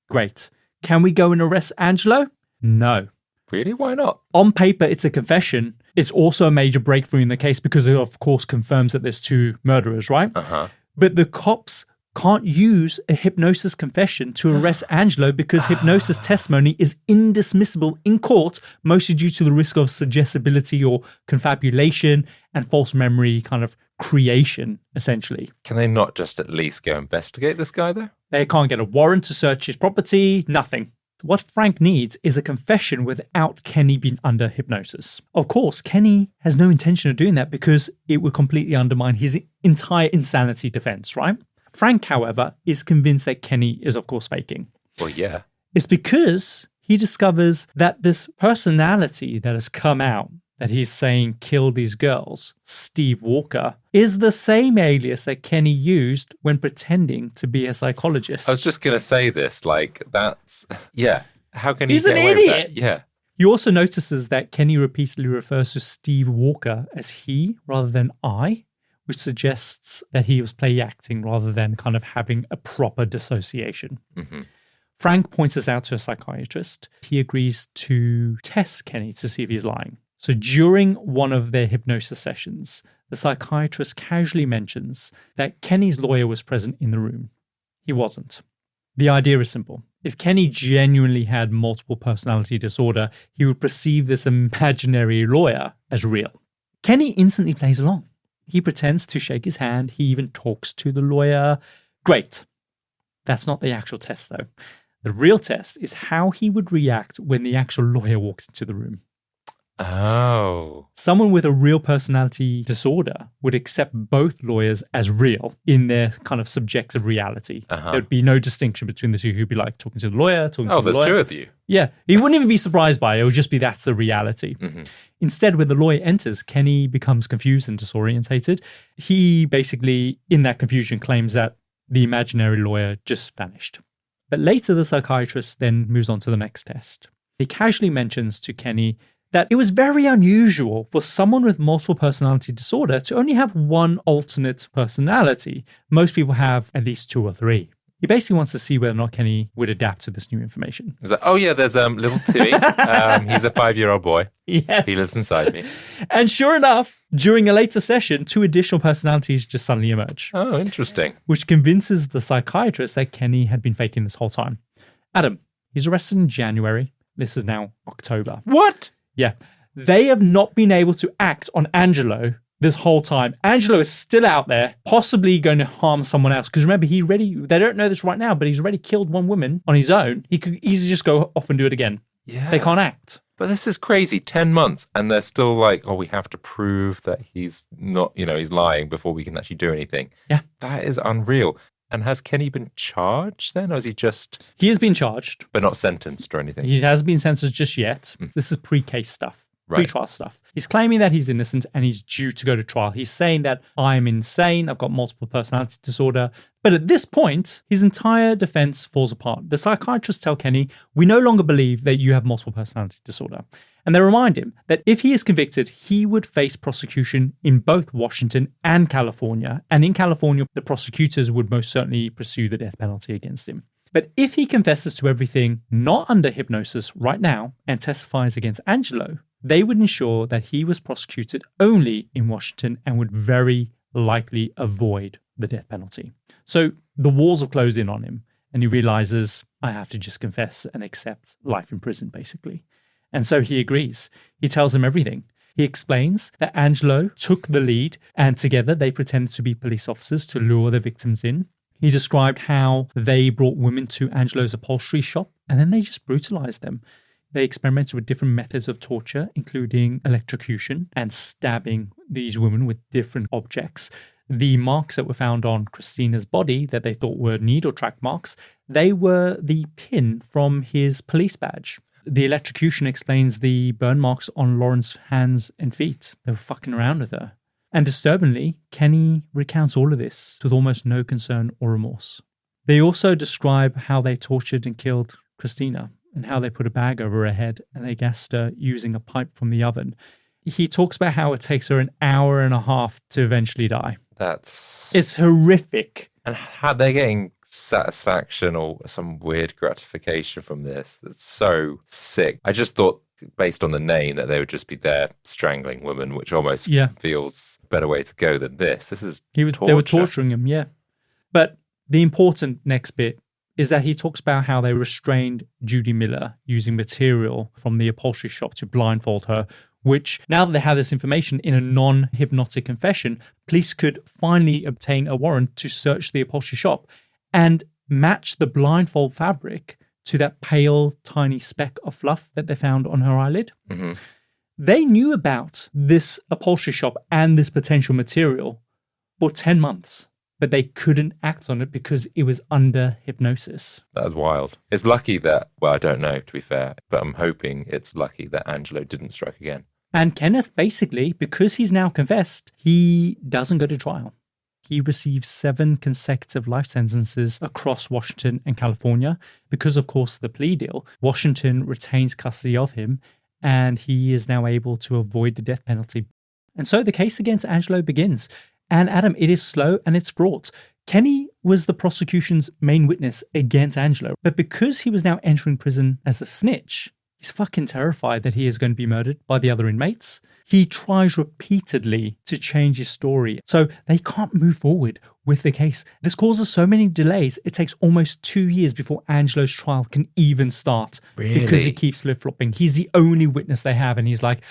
Great. Can we go and arrest Angelo? No.
Really? Why not?
On paper, it's a confession. It's also a major breakthrough in the case because it, of course, confirms that there's 2 murderers, right?
Uh-huh.
But the cops can't use a hypnosis confession to arrest Angelo because hypnosis testimony is indismissible in court, mostly due to the risk of suggestibility or confabulation and false memory kind of creation, essentially.
Can they not just at least go investigate this guy, though?
They can't get a warrant to search his property, nothing. What Frank needs is a confession without Kenny being under hypnosis. Of course, Kenny has no intention of doing that because it would completely undermine his entire insanity defense, right? Frank, however, is convinced that Kenny is, of course, faking.
Well, yeah.
It's because he discovers that this personality that has come out, that he's saying killed these girls, Steve Walker, is the same alias that Kenny used when pretending to be a psychologist.
I was just going to say this, like, that's, yeah. How can he
He's
get
an
away
idiot.
with that? Yeah.
He also notices that Kenny repeatedly refers to Steve Walker as he rather than I, which suggests that he was play acting rather than kind of having a proper dissociation.
Mm-hmm.
Frank points this out to a psychiatrist. He agrees to test Kenny to see if he's lying. So during one of their hypnosis sessions, the psychiatrist casually mentions that Kenny's lawyer was present in the room. He wasn't. The idea is simple. If Kenny genuinely had multiple personality disorder, he would perceive this imaginary lawyer as real. Kenny instantly plays along. He pretends to shake his hand. He even talks to the lawyer. Great. That's not the actual test, though. The real test is how he would react when the actual lawyer walks into the room.
Oh.
Someone with a real personality disorder would accept both lawyers as real in their kind of subjective reality. There'd be no distinction between the two. He'd be like talking to the lawyer, talking to the lawyer.
Oh, there's two of you.
Yeah. He wouldn't even be surprised by it. It would just be that's the reality.
Mm-hmm.
Instead, when the lawyer enters, Kenny becomes confused and disorientated. He basically, in that confusion, claims that the imaginary lawyer just vanished. But later, the psychiatrist then moves on to the next test. He casually mentions to Kenny that it was very unusual for someone with multiple personality disorder to only have one alternate personality. Most people have at least two or three. He basically wants to see whether or not Kenny would adapt to this new information.
He's like, oh yeah, there's little Timmy. He's a 5-year-old boy.
Yes.
He lives inside me.
And sure enough, during a later session, 2 additional personalities just suddenly emerge.
Oh, interesting.
Which convinces the psychiatrist that Kenny had been faking this whole time. Adam, he's arrested in January. This is now October.
What?
Yeah. They have not been able to act on Angelo this whole time. Angelo is still out there, possibly going to harm someone else. Because remember, they don't know this right now, but he's already killed one woman on his own. He could easily just go off and do it again.
Yeah.
They can't act.
But this is crazy. 10 months. And they're still like, oh, we have to prove that he's not, he's lying before we can actually do anything.
Yeah.
That is unreal. And has Kenny been charged then? Or is he just...
He has been charged.
But not sentenced or anything?
He hasn't been sentenced just yet. This is pre-case stuff.
Right.
Pre-trial stuff. He's claiming that he's innocent and he's due to go to trial. He's saying that I'm insane, I've got multiple personality disorder. But at this point, his entire defense falls apart. The psychiatrists tell Kenny, we no longer believe that you have multiple personality disorder. And they remind him that if he is convicted, he would face prosecution in both Washington and California. And in California, the prosecutors would most certainly pursue the death penalty against him. But if he confesses to everything not under hypnosis right now and testifies against Angelo, they would ensure that he was prosecuted only in Washington and would very likely avoid the death penalty. So the walls have closed in on him and he realizes, I have to just confess and accept life in prison, basically. And so he agrees. He tells him everything. He explains that Angelo took the lead and together they pretended to be police officers to lure the victims in. He described how they brought women to Angelo's upholstery shop and then they just brutalized them. They experimented with different methods of torture, including electrocution and stabbing these women with different objects. The marks that were found on Christina's body that they thought were needle track marks, they were the pin from his police badge. The electrocution explains the burn marks on Lauren's hands and feet. They were fucking around with her. And disturbingly, Kenny recounts all of this with almost no concern or remorse. They also describe how they tortured and killed Christina and how they put a bag over her head and they gassed her using a pipe from the oven. He talks about how it takes her an hour and a half to eventually die. It's horrific.
And how they're getting satisfaction or some weird gratification from this. That's so sick. I just thought, based on the name, that they would just be there strangling women, which almost feels a better way to go than this. This is torture.
They were torturing him, yeah. But the important next bit is that he talks about how they restrained Judy Miller using material from the upholstery shop to blindfold her, which, now that they have this information in a non-hypnotic confession, police could finally obtain a warrant to search the upholstery shop and match the blindfold fabric to that pale, tiny speck of fluff that they found on her eyelid.
Mm-hmm.
They knew about this upholstery shop and this potential material for 10 months. but they couldn't act on it because it was under hypnosis.
That's wild. It's lucky that, well, I don't know, to be fair, but I'm hoping it's lucky that Angelo didn't strike again.
And Kenneth, basically, because he's now confessed, he doesn't go to trial. He receives 7 consecutive life sentences across Washington and California. Because, of course, the plea deal, Washington retains custody of him, and he is now able to avoid the death penalty. And so the case against Angelo begins. And Adam, it is slow and it's fraught. Kenny was the prosecution's main witness against Angelo, but because he was now entering prison as a snitch, he's fucking terrified that he is going to be murdered by the other inmates. He tries repeatedly to change his story, so they can't move forward with the case. This causes so many delays, it takes almost 2 years before Angelo's trial can even start.
Really?
Because he keeps flip-flopping. He's the only witness they have, and he's like,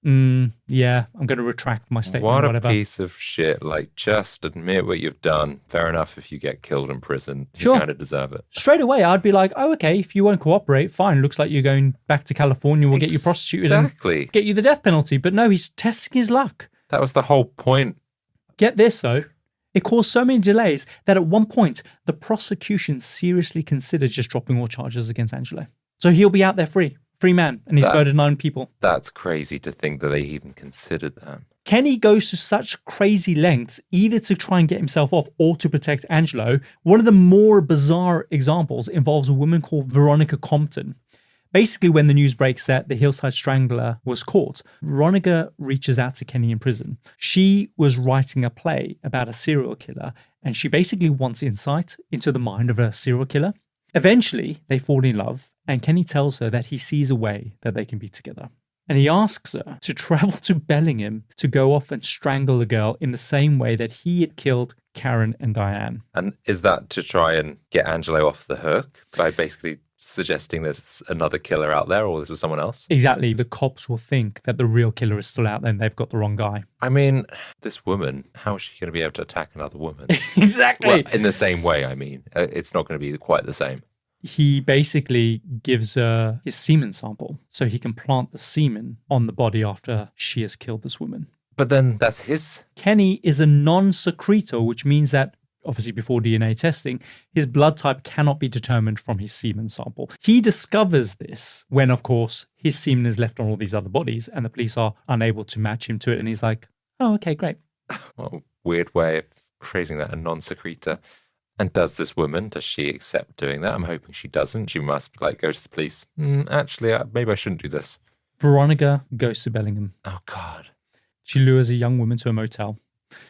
yeah, I'm going to retract my statement.
What
or whatever.
a piece of shit. Like, just admit what you've done. Fair enough if you get killed in prison. You
Sure.
kind of deserve it.
Straight away, I'd be like, oh, okay, if you won't cooperate, fine. Looks like you're going back to California. We'll get you prostituted
Exactly.
and get you the death penalty. But no, he's testing his luck.
That was the whole point.
Get this, though. It caused so many delays that at one point, the prosecution seriously considered just dropping all charges against Angelo. So he'll be out there free man, and he's murdered 9 people.
That's crazy to think that they even considered that.
Kenny goes to such crazy lengths either to try and get himself off or to protect Angelo. One of the more bizarre examples involves a woman called Veronica Compton. Basically, when the news breaks that the Hillside Strangler was caught, Veronica reaches out to Kenny in prison. She was writing a play about a serial killer, and she basically wants insight into the mind of a serial killer. Eventually, they fall in love, and Kenny tells her that he sees a way that they can be together. And he asks her to travel to Bellingham to go off and strangle a girl in the same way that he had killed Karen and Diane.
And is that to try and get Angelo off the hook by basically suggesting there's another killer out there or this was someone else?
Exactly. The cops will think that the real killer is still out there and they've got the wrong guy.
I mean, this woman, how is she going to be able to attack another woman?
Exactly.
Well, in the same way, I mean. It's not going to be quite the same.
He basically gives her his semen sample so he can plant the semen on the body after she has killed this woman.
But then that's his...
Kenny is a non-secretor, which means that, obviously before DNA testing, his blood type cannot be determined from his semen sample. He discovers this when, of course, his semen is left on all these other bodies and the police are unable to match him to it. And he's like, oh, okay, great.
Well, weird way of phrasing that, a non-secretor. And does she accept doing that? I'm hoping she doesn't. She must go to the police. Actually, maybe I shouldn't do this.
Veronica goes to Bellingham.
Oh, God.
She lures a young woman to a motel.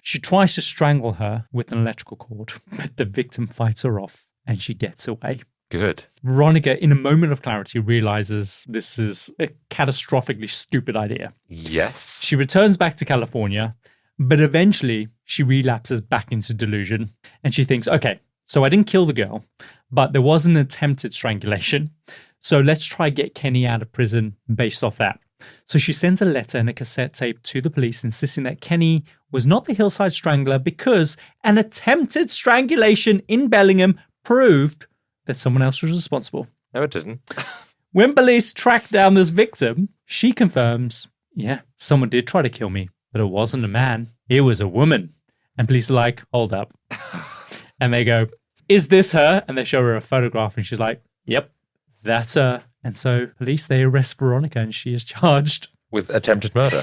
She tries to strangle her with an electrical cord, but the victim fights her off and she gets away.
Good.
Veronica, in a moment of clarity, realizes this is a catastrophically stupid idea.
Yes.
She returns back to California, but eventually she relapses back into delusion and she thinks, okay, so I didn't kill the girl, but there was an attempted strangulation. So let's try get Kenny out of prison based off that. So she sends a letter and a cassette tape to the police insisting that Kenny was not the Hillside Strangler because an attempted strangulation in Bellingham proved that someone else was responsible.
No, it didn't.
When police tracked down this victim, she confirms, yeah, someone did try to kill me, but it wasn't a man. It was a woman. And police are like, hold up. And they go, is this her? And they show her a photograph and she's like, yep, that's her. And so police, they arrest Veronica and she is charged
with attempted murder.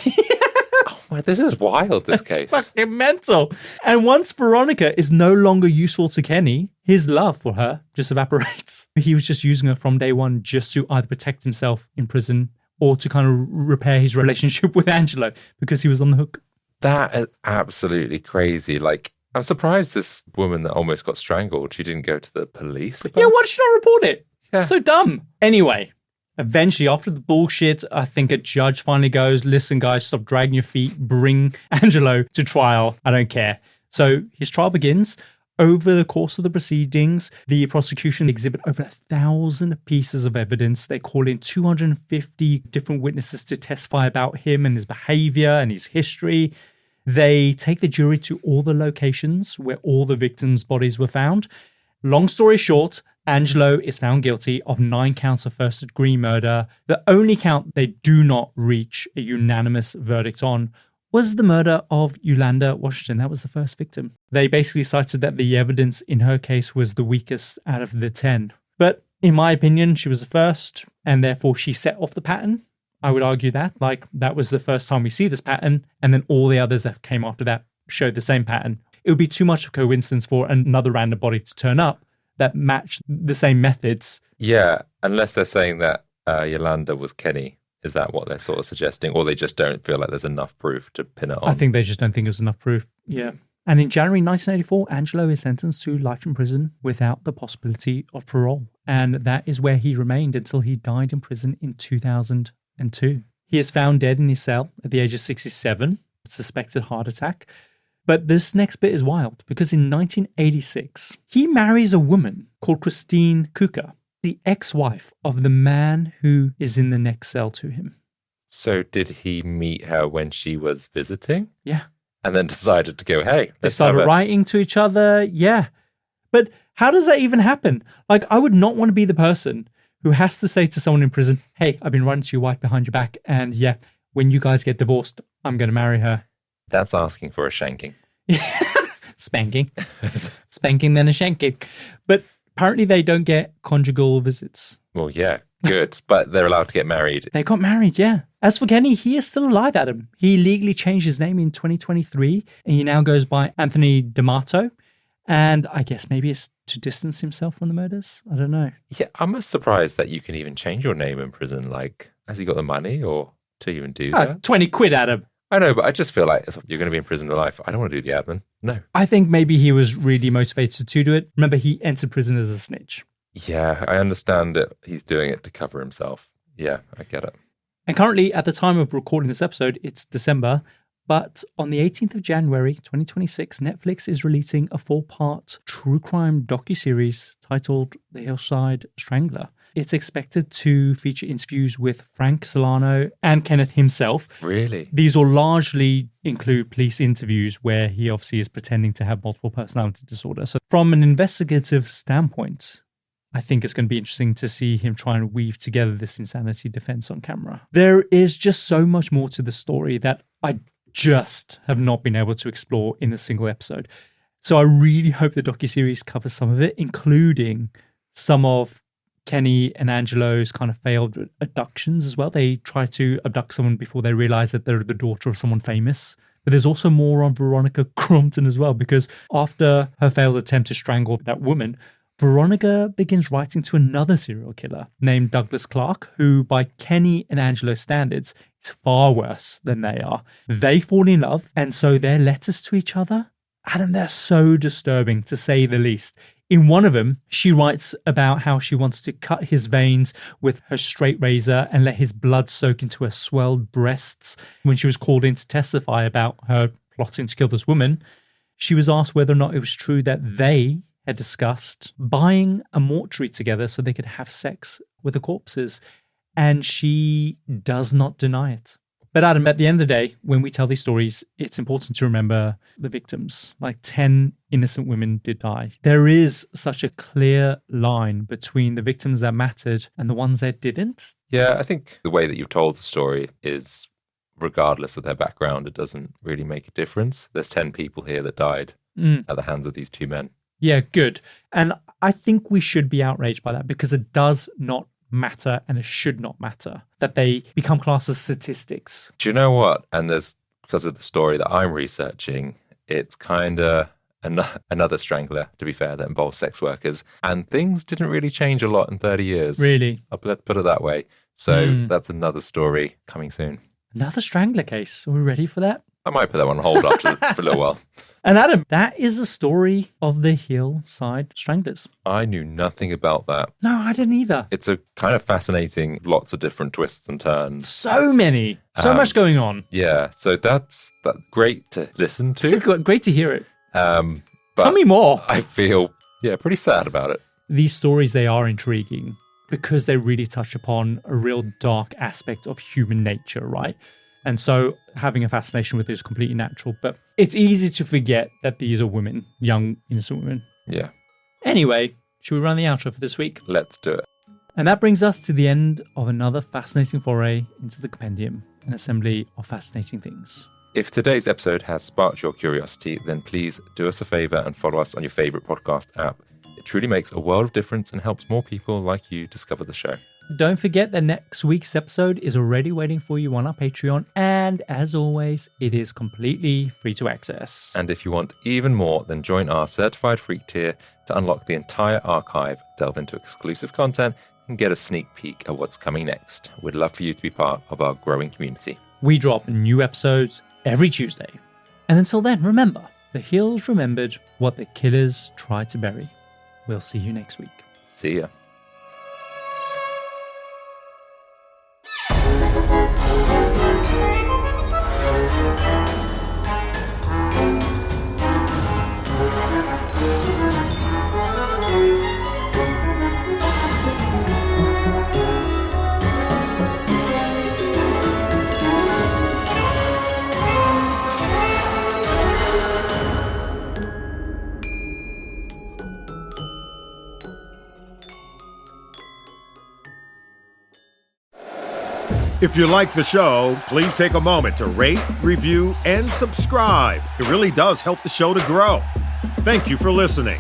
Oh, my, this is wild, this case.
Fucking mental. And once Veronica is no longer useful to Kenny, his love for her just evaporates. He was just using her from day one just to either protect himself in prison or to kind of repair his relationship with Angelo because he was on the hook.
That is absolutely crazy. I'm surprised this woman that almost got strangled, she didn't go to the police about
Yeah, why did she not report it?
Yeah.
So dumb. Anyway, eventually, after the bullshit, I think a judge finally goes, listen, guys, stop dragging your feet. Bring Angelo to trial. I don't care. So his trial begins. Over the course of the proceedings, the prosecution exhibit over 1,000 pieces of evidence. They call in 250 different witnesses to testify about him and his behavior and his history. They take the jury to all the locations where all the victims' bodies were found. Long story short, Angelo is found guilty of 9 counts of first-degree murder. The only count they do not reach a unanimous verdict on was the murder of Yolanda Washington. That was the first victim. They basically cited that the evidence in her case was the weakest out of the 10. But in my opinion, she was the first, and therefore she set off the pattern. I would argue that. Like, that was the first time we see this pattern, and then all the others that came after that showed the same pattern. It would be too much of a coincidence for another random body to turn up that matched the same methods.
Yeah, unless they're saying that Yolanda was Kenny. Is that what they're sort of suggesting? Or they just don't feel like there's enough proof to pin it on?
I think they just don't think it was enough proof. Yeah. And in January 1984, Angelo is sentenced to life in prison without the possibility of parole. And that is where he remained until he died in prison in 2002. He is found dead in his cell at the age of 67, suspected heart attack. But this next bit is wild because in 1986, he marries a woman called Christine Kuka, the ex-wife of the man who is in the next cell to him.
So did he meet her when she was visiting?
Yeah.
And then decided to go, hey,
they started writing to each other. Yeah. But how does that even happen? Like, I would not want to be the person who has to say to someone in prison, hey, I've been writing to your wife behind your back. And yeah, when you guys get divorced, I'm going to marry her.
That's asking for a shanking.
Spanking. Spanking, then a shanking. But apparently they don't get conjugal visits.
Well, yeah, good. But they're allowed to get married.
They got married, yeah. As for Kenny, he is still alive, Adam. He legally changed his name in 2023, and he now goes by Anthony D'Amato. And I guess maybe it's to distance himself from the murders. I don't know.
Yeah, I'm surprised that you can even change your name in prison. Like, has he got the money or to even do that?
20 quid, Adam.
I know, but I just feel like you're going to be in prison for life. I don't want to do the admin. No.
I think maybe he was really motivated to do it. Remember, he entered prison as a snitch.
Yeah, I understand it. He's doing it to cover himself. Yeah, I get it.
And currently, at the time of recording this episode, it's December. But on the 18th of January, 2026, Netflix is releasing a 4-part true crime docuseries titled The Hillside Strangler. It's expected to feature interviews with Frank Solano and Kenneth himself.
Really?
These will largely include police interviews where he obviously is pretending to have multiple personality disorder. So from an investigative standpoint, I think it's going to be interesting to see him try and weave together this insanity defense on camera. There is just so much more to the story that I just have not been able to explore in a single episode. So I really hope the docuseries covers some of it, including some of Kenny and Angelo's kind of failed abductions as well. They try to abduct someone before they realize that they're the daughter of someone famous. But there's also more on Veronica Compton as well, because after her failed attempt to strangle that woman, Veronica begins writing to another serial killer named Douglas Clark, who by Kenny and Angelo's standards is far worse than they are. They fall in love, and so their letters to each other, Adam, they're so disturbing to say the least. In one of them, she writes about how she wants to cut his veins with her straight razor and let his blood soak into her swelled breasts. When she was called in to testify about her plotting to kill this woman, she was asked whether or not it was true that they had discussed buying a mortuary together so they could have sex with the corpses. And she does not deny it. But Adam, at the end of the day, when we tell these stories, it's important to remember the victims. Like 10 innocent women did die. There is such a clear line between the victims that mattered and the ones that didn't.
Yeah, I think the way that you've told the story is, regardless of their background, it doesn't really make a difference. There's 10 people here that died at the hands of these two men.
Yeah, good. And I think we should be outraged by that because it does not matter and it should not matter that they become classed as statistics.
Do you know what? And there's, because of the story that I'm researching, it's kind of another strangler, to be fair, that involves sex workers. And things didn't really change a lot in 30 years.
Really?
Let's put it that way. So that's another story coming soon.
Another strangler case. Are we ready for that?
I might put that one on hold after for a little while.
And Adam, that is the story of the Hillside Stranglers.
I knew nothing about that.
No, I didn't either.
It's a kind of fascinating, lots of different twists and turns.
So many. So much going on.
Yeah, so that's great to listen to.
Great to hear it.
But
tell me more.
I feel, pretty sad about it.
These stories, they are intriguing because they really touch upon a real dark aspect of human nature, right? And so having a fascination with it is completely natural. But it's easy to forget that these are women, young, innocent women.
Yeah.
Anyway, should we run the outro for this week?
Let's do it.
And that brings us to the end of another fascinating foray into the compendium, an assembly of fascinating things.
If today's episode has sparked your curiosity, then please do us a favor and follow us on your favorite podcast app. It truly makes a world of difference and helps more people like you discover the show.
Don't forget that next week's episode is already waiting for you on our Patreon, and as always, it is completely free to access.
And if you want even more, then join our Certified Freak tier to unlock the entire archive, delve into exclusive content, and get a sneak peek at what's coming next. We'd love for you to be part of our growing community.
We drop new episodes every Tuesday. And until then, remember, the Hills remembered what the killers tried to bury. We'll see you next week.
See ya.
If you like the show, please take a moment to rate, review, and subscribe. It really does help the show to grow. Thank you for listening.